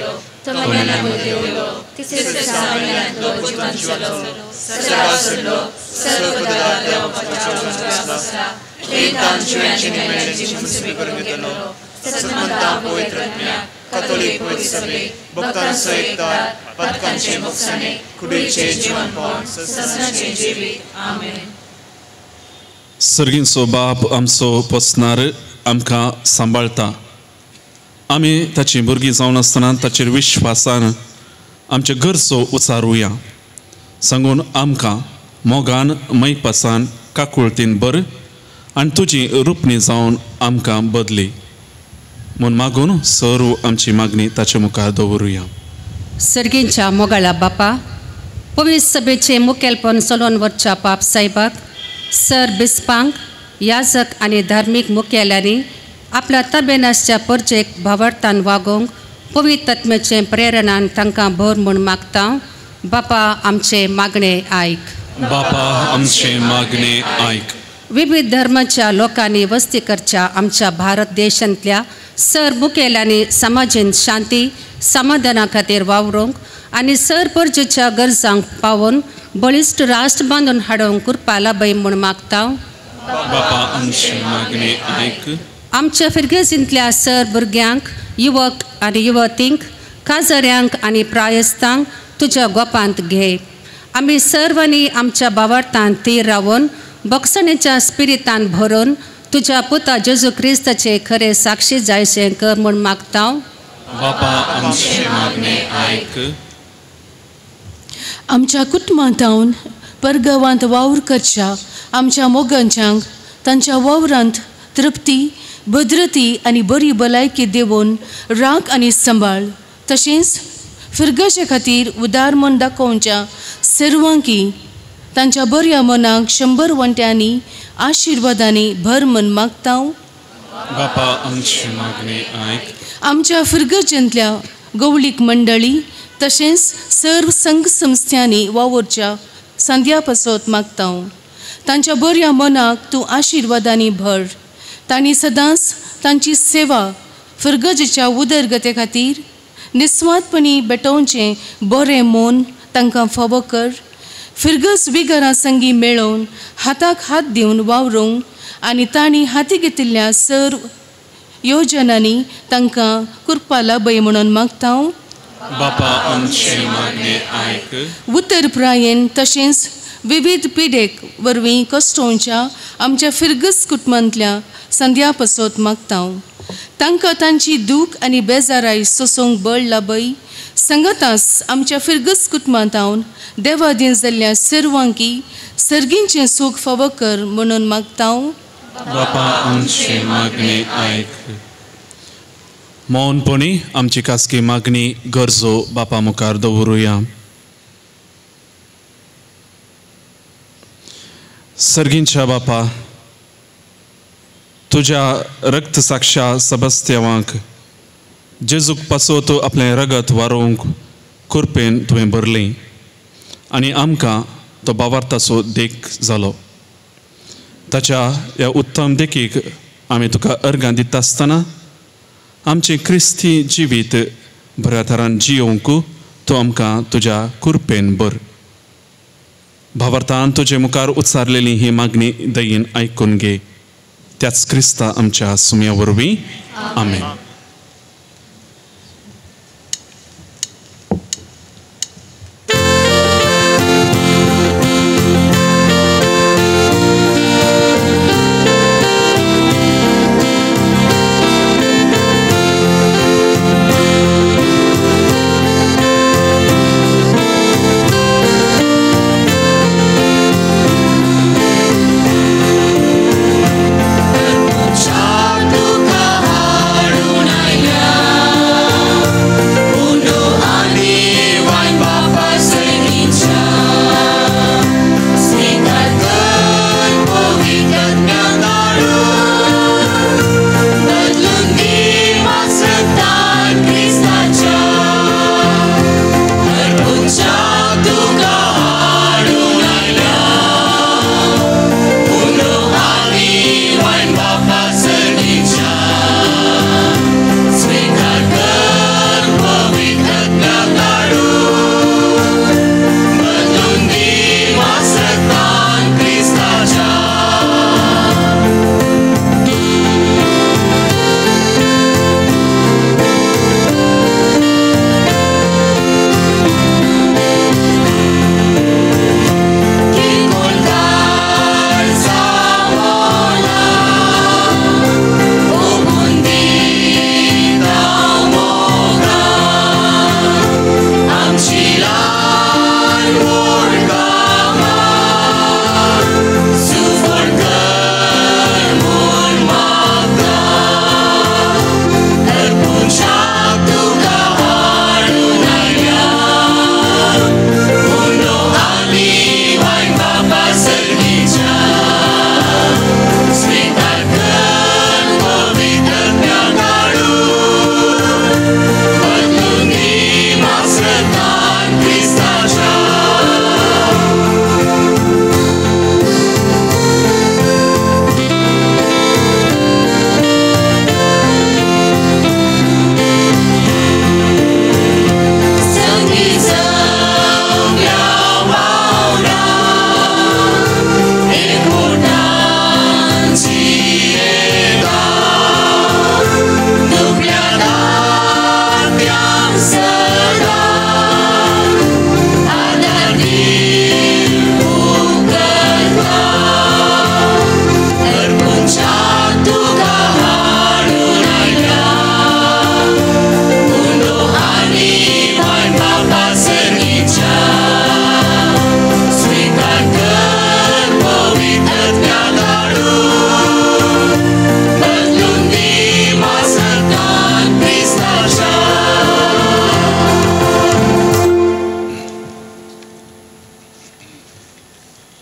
सर्गींचो बाप आमचो पोसणार आमकां सांबाळटा आमी ताची भुरगीं जावन आसतना ताचेर विश्वासान आमचे गरजो उचारुया सांगून आमकां मोगान मैपासान काकुळतीन बर आनी तुजी रुपणी जावन आमकां बदली म्हूण मागून सर्व आमची मागणी ताचे मुखार दवरुया. सर्गींच्या मोगाळा बापा पवित्र सभेचे मुखेलपण चलोवन वचच्या पाप साहेबाक सर बिस्पांक याजक आनी धार्मीक मुखेल्यांनी आपल्या ताब्यान आसच्या परजेक भावार्थान वागोवंक पवित्र आत्म्याचे प्रेरणान तांकां भर म्हूण मागता. बापा आमचे मागणे आयक. बापा आमचे मागणे आयक. विविध धर्माच्या लोकांनी वस्ती करच्या आमच्या भारत देशांतल्या सर मुखेल्यांनी समाजीन शांती समाधाना खातीर वावरूंक आनी सर परजेच्या गरजांक पावोवन बळिश्ट राष्ट्र बांदून हाडूंक कृपा लाभय म्हूण मागता. बापा आमचे मागणे आयक. आमच्या फिरगेजींतल्या सर भुरग्यांक युवक आनी युवतींक काजऱ्यांक आनी प्रायस्तांक तुज्या गोपांत घे. आमी सर्वांनी आमच्या भावार्थान तीर रावन बक्षणेच्या स्पिरितान भरून तुज्या पुता जेजू क्रिस्ताचे खरे साक्षी जायचे कर म्हूण मागता. बापा आमचे मागणे आयक. आमच्या कुटुंबांत जावन परगांवांत वावर करच्या आमच्या मोगांच्यांक तांच्या वावरांत तृप्ती भद्रती आनी बरी भलायकी देवून राख आनी सांबाळ तशेंच फिरगशे खातीर उदार मन दाखोवच्या सर्वांकी तांच्या बऱ्या मनाक 100 वंट्यांनी आशिर्वादांनी भर मन मागता. बापा आमचे मागणे आयक. आमच्या फिरगजेंतल्या गवळीक मंडळी तशेंच सर्व संघ संस्थांनी वावरच्या संध्या पासत मागता. तांच्या बऱ्या मनाक तूं आशिर्वादांनी भर. तांणी सदांच तांची सेवा फिरगजेच्या उदरगते खातीर निस्वार्थपणी बेटोवचें बरें मोन तांकां फावो कर. फिरगस विगरां संगी मेळोवन हाताक हात दिवन वावरूंक आनी तांणी हाती घेतिल्ल्या सर्व योजनांनी तांकां कृपा लाभय म्हणून मागता. बापा आमचे मागणे आयक. उत्तर प्रायेन तशेंच विविध पिडेक वरवीं कश्टोवच्या आमच्या फिरगस कुटुंबांतल्या संध्या पासत मागता. तांकां तांची दूख आनी बेजाराय सोंसूंक बळ लाभय. संगतास आमच्या फिरगस कुटुंबांत हांव देवादीन जाल्ल्या सर्वांकी सर्गींचें सूख फावो कर म्हणून मागता. बापा आमचे मागणे आयक. मौनपणी आमची खासगी मागणी गरजो बापा मुखार दवरुया. सर्गींच्या बापा, तुझ्या रक्त साक्षा सबस्त्यावांक जेजूक पासो तूं आपलें रगत वारोवंक कुरपेन तुवें भरलें आनी आमकां तो भावार्थाचो देख जालो. ताच्या ह्या उत्तम देखीक आमी तुका अर्गां दिता आसतना आमचें क्रिस्ती जिवीत बऱ्या तरान जियोवंक तूं आमकां तुज्या कुरपेन भर. भावार्थान तुजे मुखार उच्चारलेली ही मागणी दयेन आयकून घे. त्याच क्रिस्ता आमच्या सुम्या वरवीं. आमेन.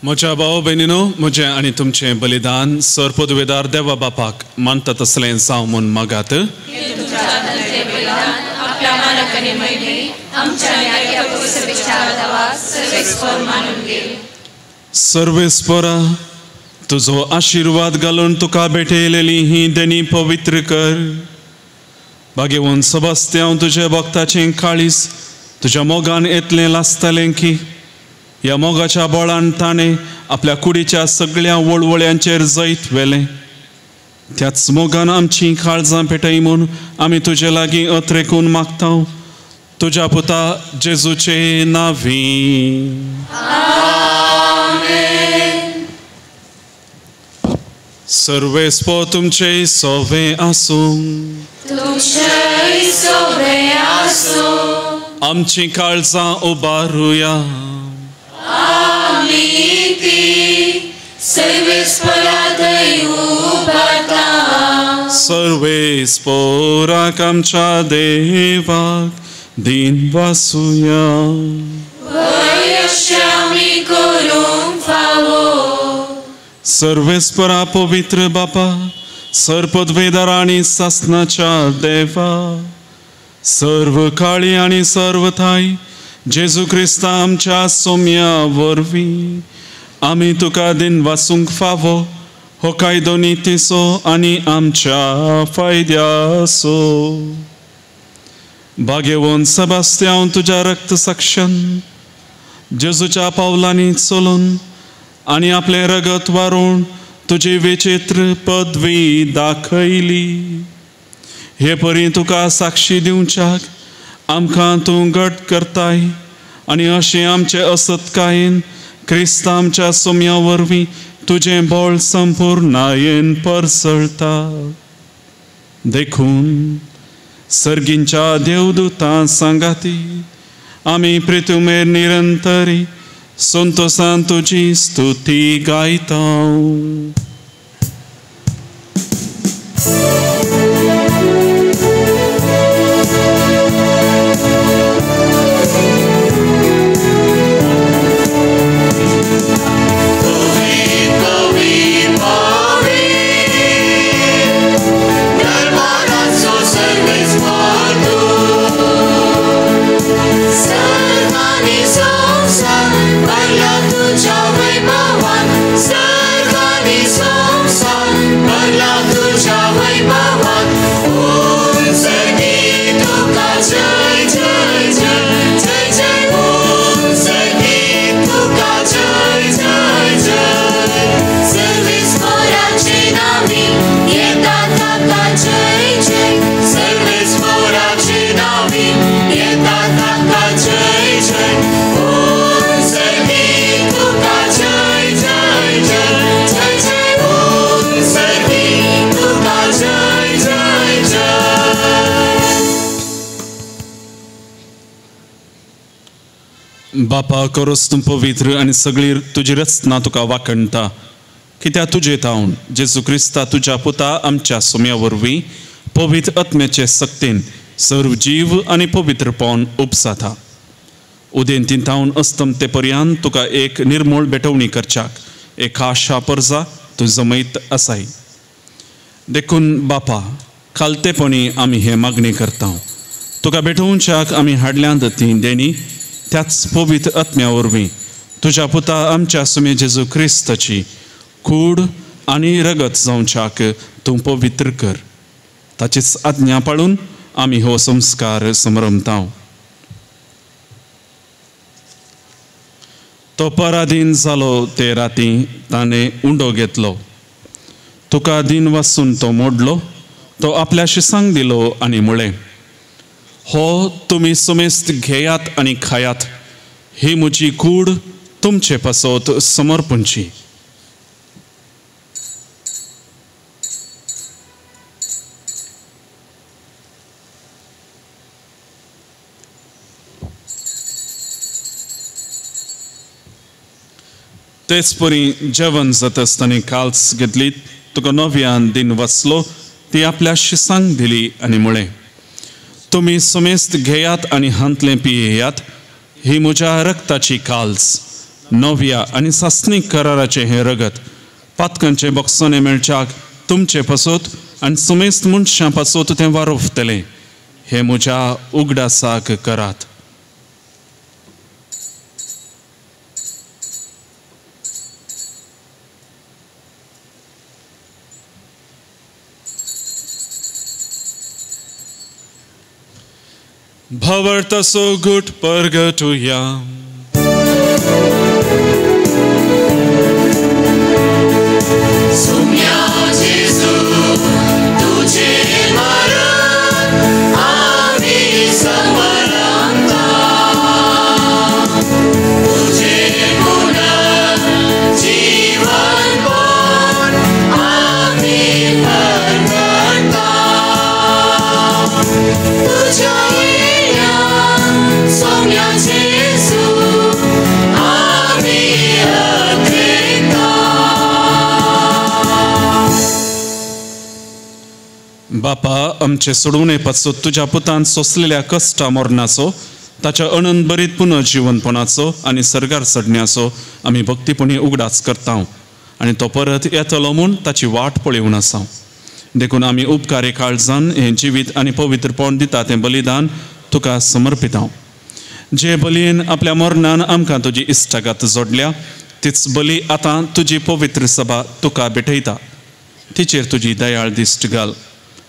म्हज्या भाव भयणीनो, म्हजें आनी तुमचें बलिदान सर पदवेदार देवा बापाक मानता तसलें जावं म्हूण मागात. सर्वेस्परा, तुजो आशिर्वाद घालून तुका भेटयलेली ही देणी पवित्र कर. भाग्यवन सबस्त्यांव तुज्या भक्ताचें काळीस तुज्या मोगान येतलें लासतलें की ह्या मोगाच्या बळान ताणें आपल्या कुडीच्या सगळ्या वळवळ्यांचेर जैत व्हेलें. त्याच मोगान आमचीं काळजां पेटय म्हूण आमी तुजे लागीं अत्रेकून मागता. तुज्या पुता जेजूचे नांवीं. सर्वेस्पो तुमचे सोवे आसूं. आमचीं काळजां उबारुया. सर्वेस्पराक आमच्या देवाक दिन वासुया. सर्वेस्परा पवित्र बापा, सर्पद्वेदार आणि सासनाच्या देवा, सर्व काळी आणि सर्व थाई जेजू क्रिस्ता आमच्या सोम्या वरवीं आमी तुका दिन वासूंक फावो हो कायदो नितीसो आनी आमच्या फायद्यासो. भाग्यवन सेबास्त्याव तुज्या रक्त साक्षान जेजूच्या पावलांनी चलून आनी आपले रगत वारून तुजी विचित्र पदवी दाखयली. हे परी तुका साक्षी दिवच्याक आमकां तूं घट करताय आनी अशें आमचे असतकायेन क्रिस्त आमच्या सोम्या वरवीं तुजें बळ संपूर्णायेन परसळता. देखून सर्गींच्या देवदूतां सांगाती आमी प्रितुमेर निरंतरी संतोषान तुजी स्तुती गायता. बापा करोस तूं पवित्र आनी सगळी तुजी रचना तुका वाखणटा. कित्याक तुजे तावन जेजू क्रिस्ता तुज्या पुता आमच्या सोम्या वरवीं पवित्र आत्म्याचे सक्तीन सर्व जीव आनी पवित्रपण उपसाता. उदेंतीन तावन अस्तमते पर्यंत तुका एक निर्मूळ बेटवणी करच्याक एक आशा परजा तूं जमयत आसाय. देखून बापा खालतेपणी आमी हे मागणी करता. तुका भेटोवच्याक आमी हाडल्यांत ती देणी त्याच पवित्र आत्म्या वरवीं तुज्या पुता आमच्या सोम्या जेजू क्रिस्ताची कूड आनी रगत जावच्याक तूं पवित्र कर. ताचीच आज्ञा पाळून आमी हो संस्कार समरमता. तो पराधीन जालो ते राती ताणें उंडो घेतलो. तुका दिन वाचून तो मोडलो. तो आपल्या शिसांक दिलो आनी म्हळें, हो तुमी समेस्त घेयात आनी खायात. ही म्हजी कूड तुमचे पासत समर्पणची. तेच परी जेवण जाता आसतना काल्स घेतली. तुका नव्यान दिन वाचलो ती आपल्या शिसांक दिली आनी म्हळें, तुमी समेस्त घेयात आनी हांतलें पियेयात. ही म्हज्या रक्ताची काल्स नव्या आनी सासणीक कराराचें हें रगत पातकांचे बॉक्सांनी मेळच्याक तुमचे पासत आनी समेस्त मनशां पासत तें वारोवतलें. हे म्हज्या उगडासाक करात. Bhavartaso gut purgatoria. Sumya Jesu, tuje maran, ami samaranta. Tuje guna, jivan bon, ami parvata. Tuja Sumya Jesu. बापा, आमचे सोडून येवपाचो तुज्या पुतान सोंसलेल्या कश्टा मरणाचो, ताच्या अनंत बरीत पुनर्जीवनपणाचो आनी सर्गार चडण्याचो आमी भक्तीपणी उगडास करता आनी तो परत येतलो म्हूण ताची वाट पळोवन आसा. देखून आमी उपकारी काळजान हें जिवीत आनी पवित्रपण दिता तें बलिदान तुका समर्पिता. जे बलयेन आपल्या मरणान आमकां तुजी इश्टागत जोडल्या, तीच बली आतां तुजी पवित्र सभा तुका भेटयता. तिचेर तुजी दयाळ दिश्ट घाल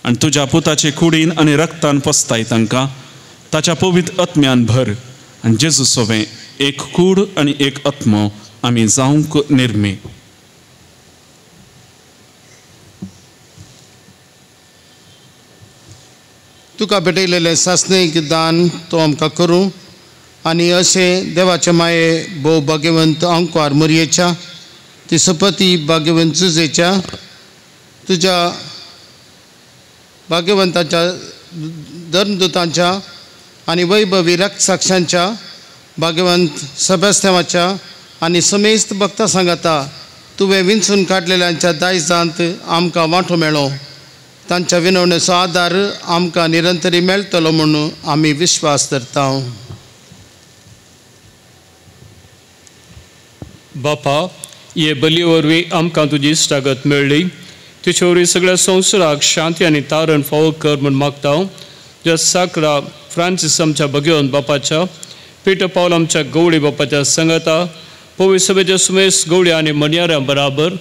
आनी तुज्या पुताचे कुडीन आनी रक्तान पसताय तांकां ताच्या पवित्र आत्म्यान भर आनी जेजू सोबे एक कूड आनी एक आत्मो आमी जावंक निर्मी. तुका भेटयलेलें सासणीक दान तो आमकां करूं आनी अशें देवाचे माये भोव भाग्यवंत अंकवार मरयेच्या तिसपती भाग्यवंत जुजेच्या तुज्या भाग्यवंताच्या धर्मदुतांच्या आनी वैभवी रक्तसाक्षांच्या भाग्यवंत सेबास्त्यानाच्या आनी समेस्त भक्तां सांगाता तुवें विंचून काडलेल्यांच्या दायजांत आमकां वांटो मेळ्ळो. तांच्या विनवणेचो आदार आमकां निरंतरी मेळटलो म्हणून आमी विश्वास धरता. बापा, हे बली वरवीं आमकां तुजी इश्टागत मेळ्ळी. तुजे वरवीं सगळ्या संवसाराक शांती आनी तारण फावो कर म्हूण मागता. ज्या साकरा फ्रांसीस आमच्या भगवंत बापाच्या, पिटर पावल आमच्या गवळी बापाच्या संगता, पवित्र सभेच्या सुमेश गवळी आनी मणयाऱ्यां बराबर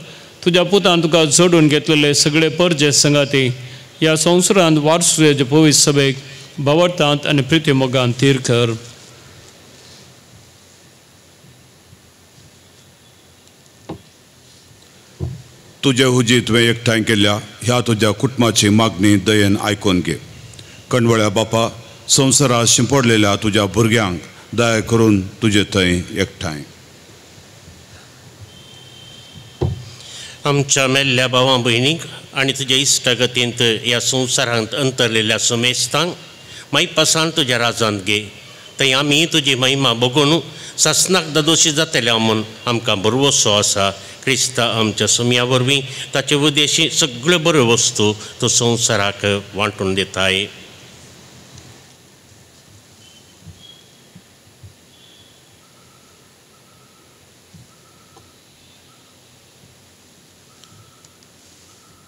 तुज्या पुतान तुका जोडून घेतलेले सगळे परजे संगाती ह्या संवसारांत वारसुऱ्याचे पवित्र सभेक भावार्थांत आनी प्रिती मोगान तीर कर. तुजे हुजी तुवें एकठांय केल्या ह्या तुज्या कुटुंबाची मागणी दयेन आयकून घे. कणवळ्या बापा, संवसारांत शिंपडलेल्या तुज्या भुरग्यांक दया करून तुजे थंय एकठांय. आमच्या मेल्ल्या भावां भयणीक आनी तुज्या इश्टागतींत ह्या संवसारांत अंतरलेल्या समेस्तांक मागीर पासान तुज्या राजांत घे. थंय आमी तुजी महिमा बघून सासनाक दादोशी जातल्या म्हूण आमकां भरवोसो आसा. क्रिस्ता आमच्या सुमया वरवीं ताचे उद्देशी सगळ्यो बऱ्यो वस्तू तूं संवसाराक वांटून दिताय.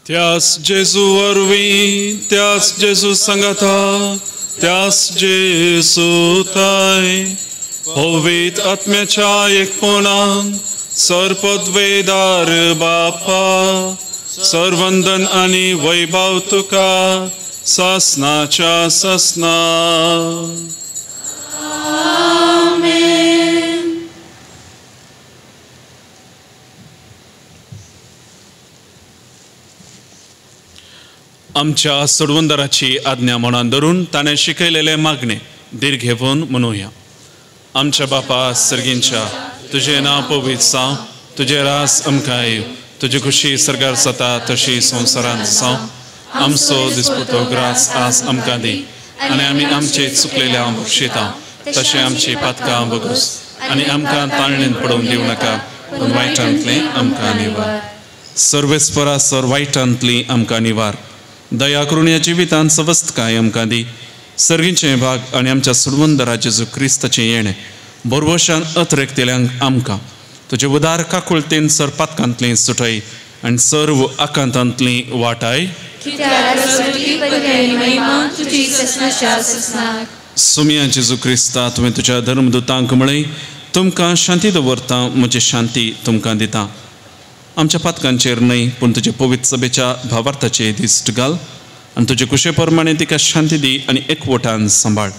त्यास जेजू वरवीं, त्यास जेजू सांगाता, त्यास जेजू ताय पवित्र आत्म्याच्या एकपणान सरपदवेदार बापा, सर्वंदन आनी वैभव तुका सासनाच्या सासना. आमच्या सोडवंदराची आज्ञा मनान धरून ताणें शिकयलेले मागणे दीर्घ घेवन म्हणुया. आमच्या बापा सर्गींच्या, तुजें नांव पवित्र जावं, तुजें रास आमकां येव, तुजी खुशी सर्गार जाता तशी संवसारांत जावं. आमचो दिसपतो ग्रास आज आमकां दी आनी आमी आमचे चुकलेल्या बक्षिता तशें आमची पातकां बगूस आनी आमकां ताळणेन पडोवन दिवं नाका, पूण वायटांतलें आमकां निवार. सर्वेस्परा सर वायटांतली आमकां निवार. दया करून ह्या जिवितांत सवस्थकाय आमकां दी. सर्गींचे भाग आनी आमच्या सुडवंदरा जेजू क्रिस्ताचें येणें बोरवोशान अतरेकतेल्यांक आमकां तुजे उदार काकुळतेन सर पातकांतली सुटय आनी सर्व आकांतांतली वाटाय. सुमया जेजू क्रिस्ता, तुवें तुज्या धर्मदुतांक म्हळें, तुमकां शांती दवरता, म्हजी शांती तुमकां दिता. आमच्या पातकांचेर न्हय, पूण तुजे पवित्र सभेच्या भावार्थाचे दिश्ट घाल आनी तुजे कुशे प्रमाणे तिका शांती दी आनी एकवटान सांबाळ.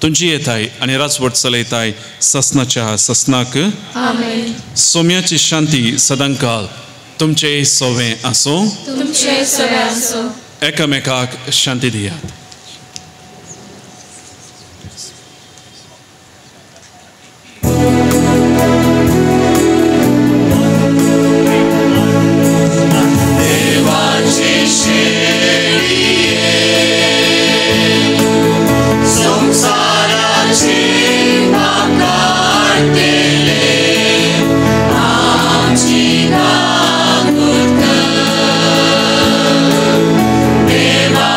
तुजी येताय आनी राजवट चलयताय ससनाच्या ससनाक. सोम्याची शांती सदांकाल तुमचे सोवे आसो. एकामेकाक शांती दियात. Deva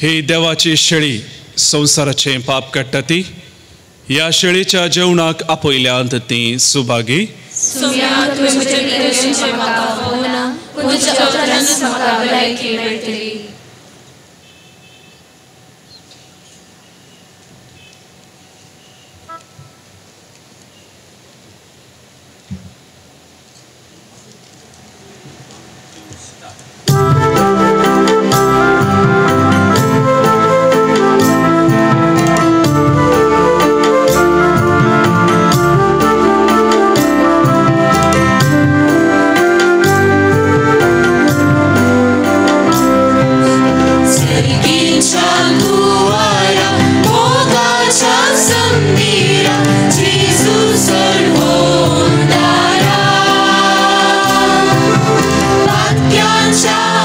ही देवाची शेळी संवसाराचें पाप काडटा ती. ह्या शेळीच्या जेवणाक आपयल्यांत ती सुभागी. Ciao.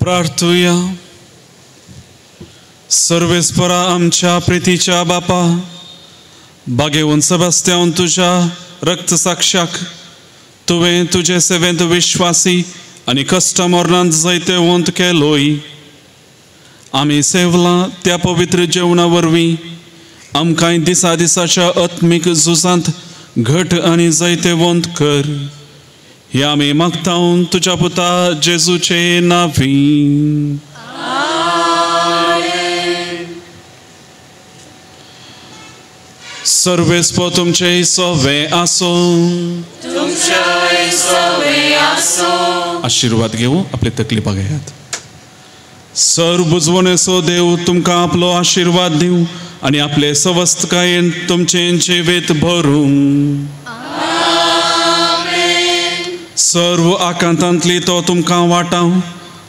प्रार्थुया. सर्वेस्परा आमच्या प्रितीच्या बापा, बागेवन सेबास्त्यान तुझ्या रक्त साक्षाक तुवें तुजे सेवेंत विश्वासी आनी कश्टा मरणांत जायते वंत केलोय. आमी सेवलां त्या पवित्र जेवणा वरवीं आमकां दिसा दिसाच्या आत्मीक झुजांत घट आनी जायते वंत कर. हे आमी मागतां तुज्या पुता जेजूचे नांवीं. सर्वेस्पो तुमचे सोवे आसो. आशीर्वाद घेऊ आपले तकली बघायात. सर बुजवणेचो देव तुमकां आपलो आशीर्वाद दिवं आनी आपले सवस्तकायेन तुमचे जिवेत भरूं. सर्व आकांतांतली तो तुमकां वाटाव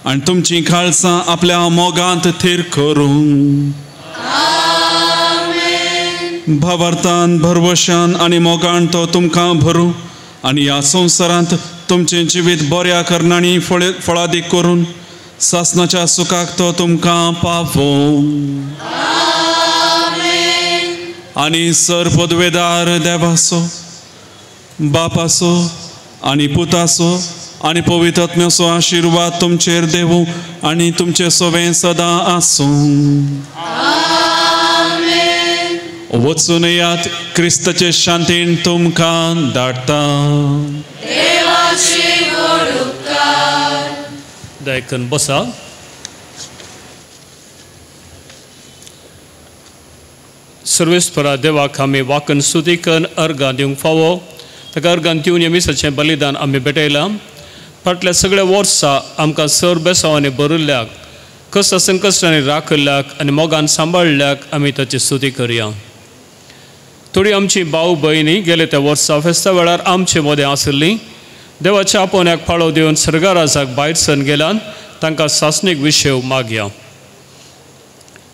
आनी तुमची खाळसां आपल्या मोगांत थीर करूं. भावार्थान भरवशान आनी मोगान तो तुमकां भरूं आनी ह्या संवसारांत तुमचें जिवीत बऱ्या करणांनी फळादीक करून सासणाच्या सुखाक तो तुमकां पावो. आनी सर पदवेदार देवाचो, बापाचो आनी पुताचो आनी पवित्र आत्म्याचो आशिर्वाद तुमचेर देवूं आनी तुमचे सोवें सदां आसूं. वचून येयात, क्रिस्ताचे शांतीन तुमकां धाडटा. दायकन बसा. सर्वेस्परा देवाक आमी वाकन स्तुतीकन अर्गां दिवंक फावो. ताका अर्गां दिवन येमिसाचें बलिदान आमी भेटयलां. फाटल्या सगळ्या वर्सां आमकां सर बेसांवांनी भरिल्ल्याक, कश्ट संकश्टांनी राखल्याक आनी मोगान सांबाळल्याक आमी ताची स्तुती करया. थोडी आमची भाव भयणी गेले त्या वर्सा फेस्ता वेळार आमचे मदें आशिल्लीं. देवाच्या आपोवण्याक फाळो दिवन सर्गाराजाक भायर सरून गेल्यान तांकां सासणीक विशय मागया.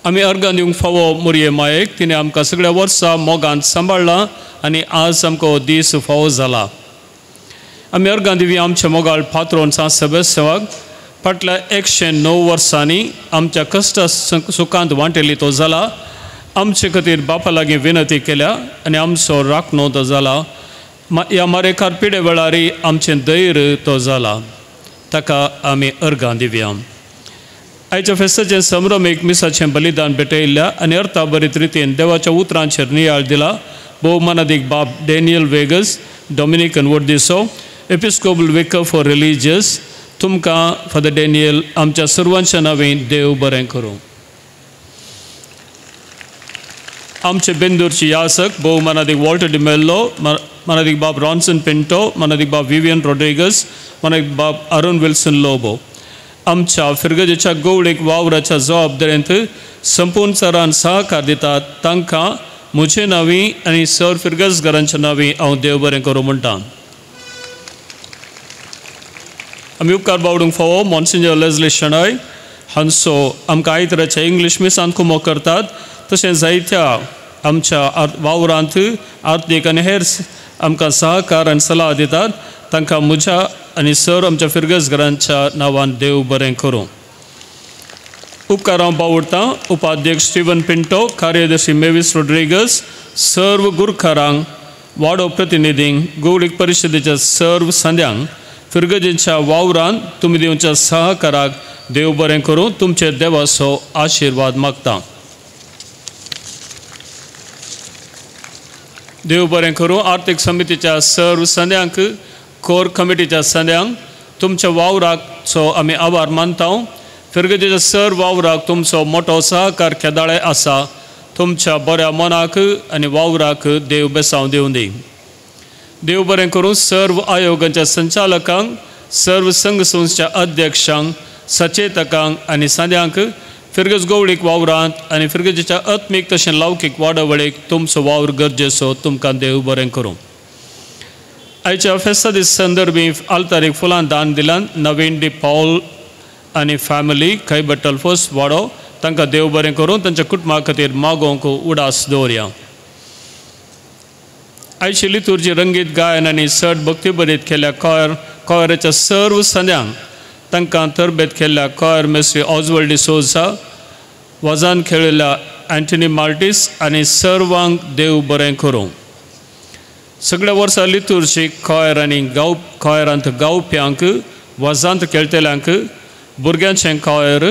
आमी अर्गां दिवंक फावो मुरये मायेक. तिणें आमकां सगळ्या वर्सां मोगान सांबाळ्ळां आनी आज आमकां हो दीस फावो जाला. आमी अर्गां दिवया आमच्या मोगाळ पात्रोन सेबास्त्यावाक. फाटल्या 109 वर्सांनी आमच्या कश्ट सुखांत वांटेली तो जाला. आमचे खातीर बापा लागीं विनंती केल्या आनी आमचो राखणो तो जाला. ह्या मारेकार पिडे वेळारी आमचें धैर्य तो जाला. ताका आमी अर्गां दिवया. आयच्या फेस्ताचें संभ्रमीक मिसाचें बलिदान भेटयल्ल्या आनी अर्था बरीत रितीन देवाच्या उतरांचेर नियाळ दिला. भोवमानादीक बाब डॅनियल वेगस, डॉमिनिकन वर्दिसो, एपिस्कोपल विकर फॉर रिलिजियस, तुमकां फादर डॅनियल आमच्या सर्वांच्या नांवें देव बरें करूं. आमचे बेंदूरची यासक भोवमानादीक वॉल्टर डिमेल्लो, मानादीक बाब रॉन्सन पिंटो, मानादीक बाब विवियन रॉड्रिगस, मानादीक बाब अरुण विल्सन लोबो. आमच्या फिरगजेच्या गवळीक वावराच्या जबाबदारेंत संपूर्ण सरान सहकार दितात. तांकां म्हजे नांवीं आनी सर फिरगजकारांच्या नांवीं हांव देव बरें करूं म्हणटा. आमी उपकार बावडूंक फावो मॉन्सिंजर लेस्ली शणय हांचो आमकां आयतराच्या इंग्लीश मिसांत कुमो करतात. तशें जायत्या आमच्या वावरांत आर्थीक आनी हेर आमकां सहकार आनी सल्ला दितात. तांकां म्हज्या आनी सर आमच्या फिरगजकारांच्या नांवान देव बरें करूं. उपकार हांव बावडटां उपाध्यक्ष स्टीवन पिंटो, कार्यदर्शी मेविस रॉड्रिगस, सर्व गुरकारांक, वाडो प्रतिनिधींक, गवळीक परिशदेच्या सर्व संद्यांक, फिरगजेच्या वावरांत तुमी दिवच्या सहकाराक देव बरें करूं. तुमचे देवाचो आशिर्वाद मागता. देव बरें करूं. आर्थीक समितीच्या सर्व संद्यांक, कोर कमिटीच्या संद्यांक तुमच्या वावराचो आमी आभार मानता. फिरगजेच्या सर्व वावराक तुमचो मोठो सहकार केदाळे आसा. तुमच्या बऱ्या मनाक आनी वावराक देव बेसांव दिवं दी. देव बरें करूं. सर्व आयोगाच्या संचालकांक, सर्व संघ संस्थेच्या अध्यक्षांक, सचेतकांक आनी संद्यांक, फिरगज गवळीक वावरांत आनी फिरगजेच्या आत्मीक तशें लौकीक वाडवळीक तुमचो वावर गरजेचो. तुमकां देव बरें करूं. आयच्या फेस्ता दीस संदर्भी आल्तारीक फुलां दान दिल्यान नवीन डी पॉल आनी फॅमिली खैबट्टल फर्स्ट वाडो. तांकां देव बरें करूं. तांच्या कुटुंबा खातीर मागोवंक उडास दवरया. आयची लितुर्जी रंगीत गायन आनी सट भक्ती बरीत केल्या कॉयराच्या सर्व संद्यांक तांकां तरबेत केल्ल्या कॉयर मेस्ट्री ऑजवल्ड डिसोजा, वजान खेळिल्ल्या अँटनी मार्टिस आनी सर्वांक देव बरें करूं. सगळ्या वर्सां लितुर्जीक कॉयर आनी कॉयरांत गावप्यांक, वजांत खेळटल्यांक, भुरग्यांचें कॉयर,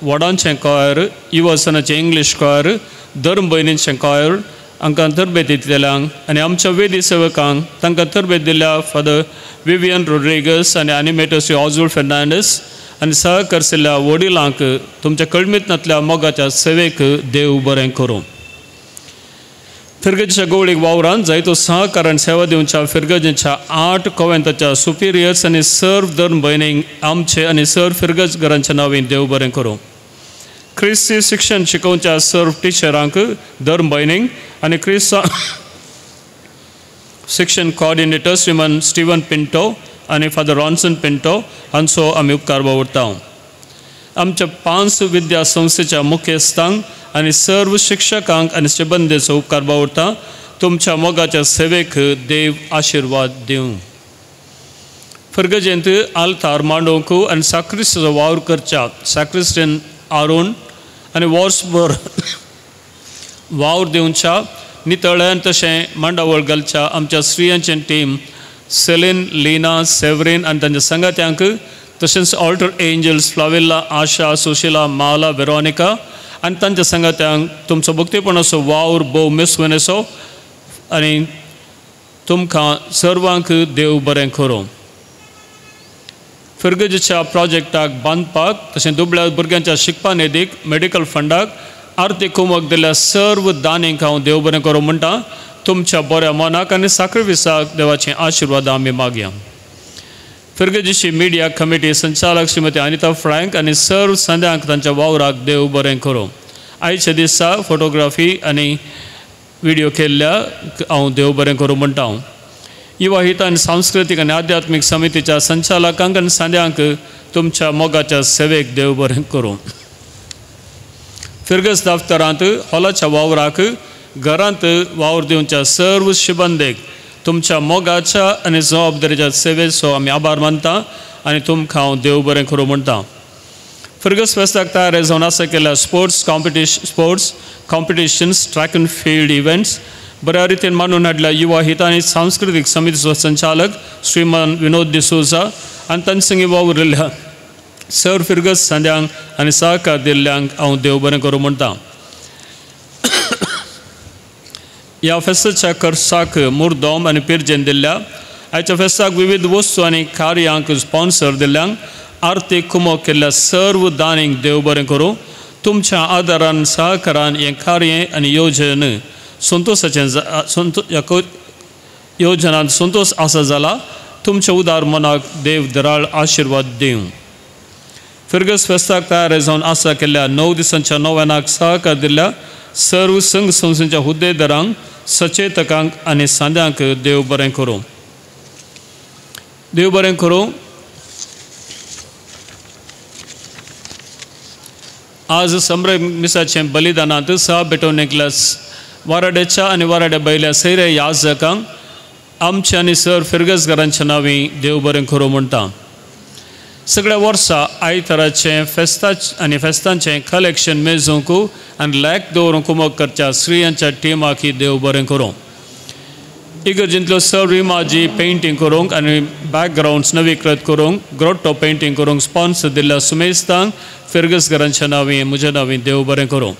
व्हडांचें कॉयर, युवसनाचें इंग्लीश कॉयर, धर्म भयणींचें कॉयर हांकां तरबेत दितल्यांक आनी आमच्या वेदी सेवकांक तांकां तरबेत दिल्या फादर विवियन रोड्रिगस आनी एनिमेटर श्री ऑजवल्ड फेर्नांडीस आनी सहकरसिल्ल्या वडिलांक तुमच्या कळमीतनांतल्या मोगाच्या सेवेक देव बरें करूं. फिरगजीच्या गवळीक वावरांत जायतो सहकारान सेवा दिवच्या फिरगजीच्या 8 कॉवेंताच्या सुपिरियर्स आनी सर्व धर्म भयणींक आमचे आनी सर्व फिरगजगरांच्या नांवीं देव बरें करूं. ख्रिस्ती शिक्षण शिकोवच्या सर्व टिचरांक, धर्म भयणींक आनी क्रिस्तांव शिक्षण कोऑर्डिनेटर श्रीमान स्टीवन पिंटो आनी फादर रॉन्सन पिंटो हांचो आमी उपकार बावरता. आमच्या 5 विद्या संस्थेच्या मुखेस्थांक आनी सर्व शिक्षकांक आनी सिबंदेचो उपकार बावरता. तुमच्या मोगाच्या सेवेक देव आशिर्वाद दिवं. फिरगजेंत आल्तार मांडोवंक आनी साक्रिस्ताचो वावर करच्या साक्रिस्टन आरोन आनी वॉर्सबर वावर दिवच्या नितळ्यान तशें मांडावळ घालच्या आमच्या स्त्रियांचें टीम सेलीन, लिना, सेवरीन आनी तांच्या संगात्यांक, तशेंच ऑल्टर एंजल्स फ्लाविल्ला, आशा, सुशिला, माला, वेरोनिका आनी तांच्या संगात्यांक तुमचो भक्तीपणाचो वावर भोव मेसवनेचो आनी तुमकां सर्वांक देव बरें करूं. फिरगजीच्या प्रोजेक्टाक बांदपाक तशें दुबळ्या भुरग्यांच्या शिकपा निधीक मेडिकल फंडाक आर्थीक कुमक दिल्ल्या सर्व दानींक हांव देव बरें करूं म्हणटा. तुमच्या बऱ्या मनाक आनी साखरविसाक देवाचें आशिर्वाद आमी मागया. फिरगजीची मिडिया कमिटी संचालक श्रीमती अनिता फ्रँक आनी सर्व संद्यांक तांच्या वावराक देव बरें करूं. आयच्या दिसा फोटोग्राफी आनी व्हिडिओ केल्ल्या हांव देव बरें करूं म्हणटा. युवा हित आनी सांस्कृतीक आनी आध्यात्मीक समितीच्या संचालकांक आनी सांद्यांक तुमच्या मोगाच्या सेवेक देव बरें करूं. फिरगज दफ्तरांत हॉलाच्या वावराक घरांत वावर दिवच्या सर्व शिबंदेक तुमच्या मोगाच्या आनी जबाबदारीच्या सेवेचो आमी आभार मानता आनी तुमकां हांव देव बरें करूं म्हणटा. फिरगज फेस्ताक तयार जावन आसा केल्ल्या sports competitions, track end field events बऱ्या रितीन मांडून हाडल्या युवा हित आनी सांस्कृतीक समितीचो संचालक श्रीमान विनोद डिसोजा आनी तांचे संगी वावुरिल्ल्या सर्व फिरगज सांद्यांक आनी सहकार दिल्ल्यांक हांव देव बरें करूं म्हणटा. ह्या फेस्ताच्या खर्चाक मुर्दोम आनी पिरजेन दिल्ल्या आयच्या फेस्ताक विविध वस्तू आनी कार्यांक स्पॉन्सर दिल्ल्यांक आर्थीक कुमक केल्ल्या सर्व दानींक देव बरें करूं. तुमच्या आदारान सहकारान हें कार्य आनी योजन योजनांत संतोश आसा जाला. तुमच्या उदार मनाक देव दराळ आशिर्वाद दिवं. फिरगज फेस्ताक तयार जावन आसा केल्ल्या 9 दिसांच्या नव्यानाक सहकार दिल्ल्या सर्व संघ संस्थेच्या हुद्देदारांक, सचेतकांक आनी सांद्यांक देव बरें करूं. देव बरें करूं. आज संब्रे मिसाचें बलिदानांत सहा बेटोनिकल्यास वाराड्याच्या आनी वाराड्या बैल्या सैऱ्या याजकांक आमच्या आनी सर फिरगजकारांच्या नांवीं देव बरें करूं म्हणटा. सगळ्या वर्सां आयताराचें फेस्तांचें कलेक्शन मेजूंक आनी लॅक दवरूंक कुमक करच्या स्त्रियांच्या टिमाक देव बरें करूं. इगर्जींतल्यो सर्व इमाजी पेंटींग करूंक आनी बॅकग्रावंड्स नवीकृत करूंक ग्रोटो पेंटींग करूंक स्पॉन्सर दिल्ल्या सुमेस्तांक फिरगजकारांच्या नांवीं म्हज्या नांवीं देव बरें करूं.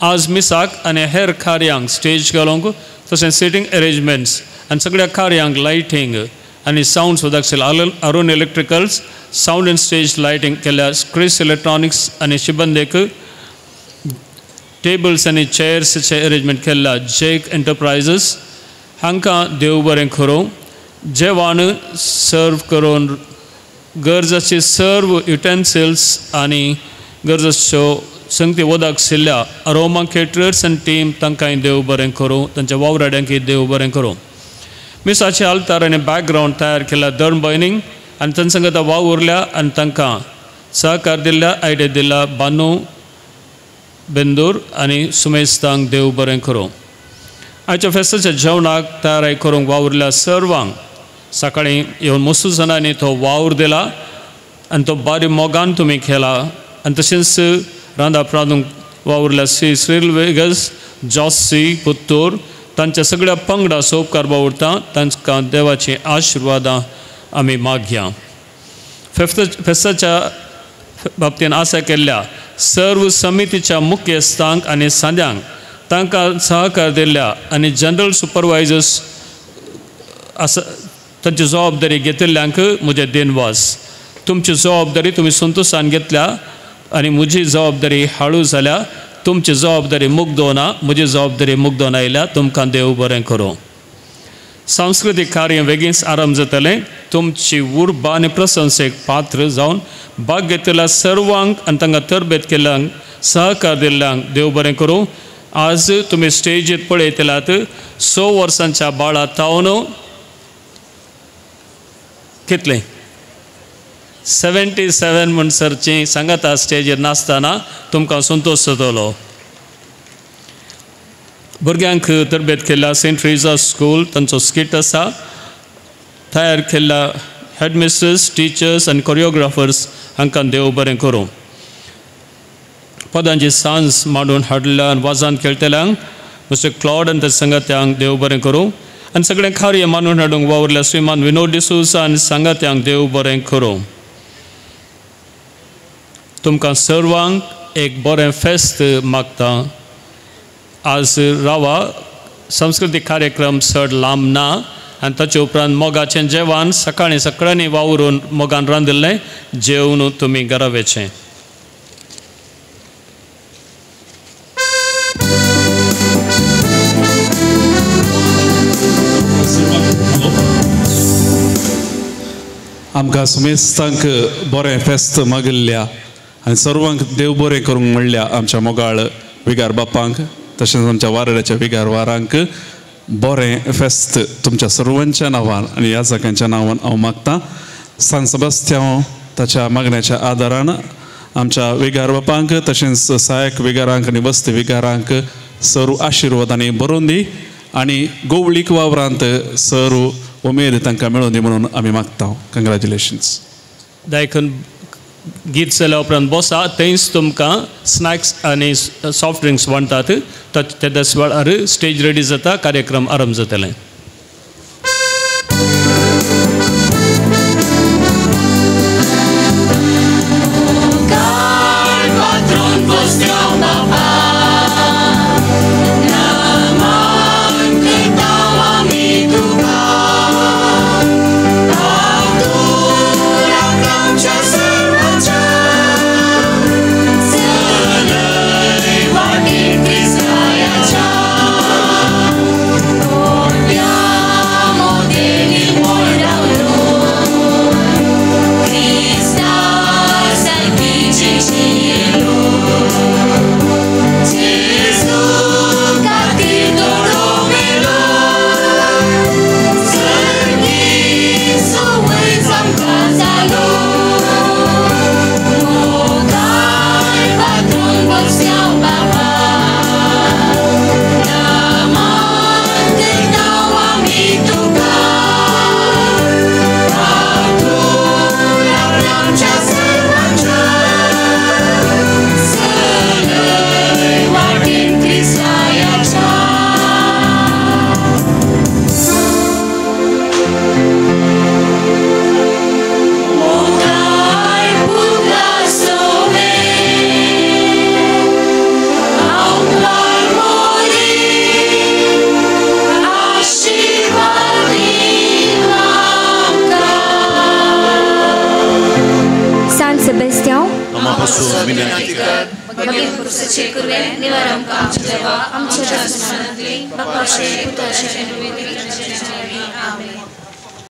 आज मिसाक आनी हेर कार्यांक स्टेज घालूंक तशें सिटींग अरेंजमेंट्स आनी सगळ्या कार्यांक लायटींग आनी सावंड सुदाक Arun electricals sound and stage lighting केल्ल्या क्रिस इलेक्ट्रॉनिक्स आनी शिबंदेक टेबल्स आनी चेअर्सचे अरेंजमेंट केल्ल्या जेक एंटरप्रायझस हांकां देव बरें करूं. जेवण सर्व करून गरजेची सर्व युटेन्सिल्स आनी गरजेच्यो संगती वोदाक आशिल्ल्या अरोमा केटरर्स आनी टीम तांकांय देव बरें करूं. तांच्या वावराड्यांकय देव बरें करूं. मिसाचे आल्तार आनी बॅकग्रावंड तयार केल्या धर्म भयणींक आनी तांचे संगता वावुरल्या आनी तांकां सहकार दिल्ल्या आयडिया दिल्ल्या बानू बेंदूर आनी सुमेस्तांक देव बरें करूं. आयच्या फेस्ताच्या जेवणाक तयारी करूंक वावुरल्या सर्वांक सकाळीं येवन मस्त जाणांनी तो वावर दिला आनी तो बरे मोगान तुमी केला आनी तशेंच रांदप रांदूंक वावुरल्या श्री वेगस जॉसी पुत्तूर तांच्या सगळ्या पंगडाचो उपकार बावुरता तांकां देवाची आशिर्वादां आमी मागया. फेस्ताच्या बाबतीन आसा केल्ल्या सर्व समितीच्या मुख्यस्थांक आनी सांद्यांक तांकां सहकार दिल्ल्या आनी जनरल सुपरवायजर्स आसा तांची जबाबदारी घेतिल्ल्यांक म्हजे दिनवास. तुमची जबाबदारी तुमी संतोशान घेतल्या आनी म्हजी जबाबदारी हाळू जाल्या. तुमची जबाबदारी मुग्दोना म्हजी जबाबदारी मुग्दोन आयल्या. तुमकां देव बरें करूं. सांस्कृतीक कार्य बेगीन आरंभ जातलें. तुमची उर्बा आनी प्रशंसेक पात्र जावन भाग घेतिल्ल्या सर्वांक आनी तांकां तरबेत केल्ल्यांक सहकार दिल्ल्यांक देव बरें करूं. आज तुमी स्टेजीर पळयतल्यात 6 वर्सांच्या बाळा तावन कितलें 77 म्हणसरची सांगाता स्टेजीर नासतना तुमकां संतोश जातलो. भुरग्यांक तरबेत केल्ल्या सेंट ट्रेजा स्कूल तांचो स्कीट आसा. तयार केल्ल्या हेडमिस्ट्रेस टिचर्स आनी कोरियोग्राफर्स हांकां देव बरें करूं. पदांची सांज मांडून हाडल्या आनी वाजान खेळटल्यांक मिस्टर क्लॉड आनी ताच्या संगात्यांक देव बरें करूं. आनी सगळें कार्य मांडून हाडूंक वावरल्या श्रीमान विनोद डिसूसा आनी सांगात्यांक देव बरें करूं. तुमकां सर्वांक एक बरें फेस्त मागता. आज रावा सांस्कृतीक कार्यक्रम चड लांब ना आनी ताचे उपरांत मोगाचें जेवण सकाळीं सकाळीं वावरून मोगान रांदिल्लें जेवन तुमी घरा वचचें. आमकां सुमेस्तांक बरें फेस्त मागिल्ल्या आनी सर्वांक देव बरें करूंक म्हणल्या आमच्या मोगाळ विगार बापांक तशेंच आमच्या वारड्याच्या विगार वारांक बरें फेस्त तुमच्या सर्वांच्या नांवान आनी ह्या जाग्यांच्या नांवान हांव मागतां. सान सेबास्त्यांव ताच्या मागण्याच्या आदारान आमच्या विगार बापांक तशेंच सहायक विगारांक आनी वस्ती विगारांक सर्व आशिर्वादांनी बरोवन दी आनी गोवळीक वावरांत सर्व उमेद तांकां मेळून दी म्हणून आमी मागता. कंग्रॅच्युलेशन्स. देखून गीत जाल्या उपरांत बसा. थंयच तुमकां स्नॅक्स आनी सॉफ्ट ड्रिंक्स वांटतात. त्याच वेळार स्टेज रेडी जाता. कार्यक्रम आरंभ जातलें. निवारम आमच्या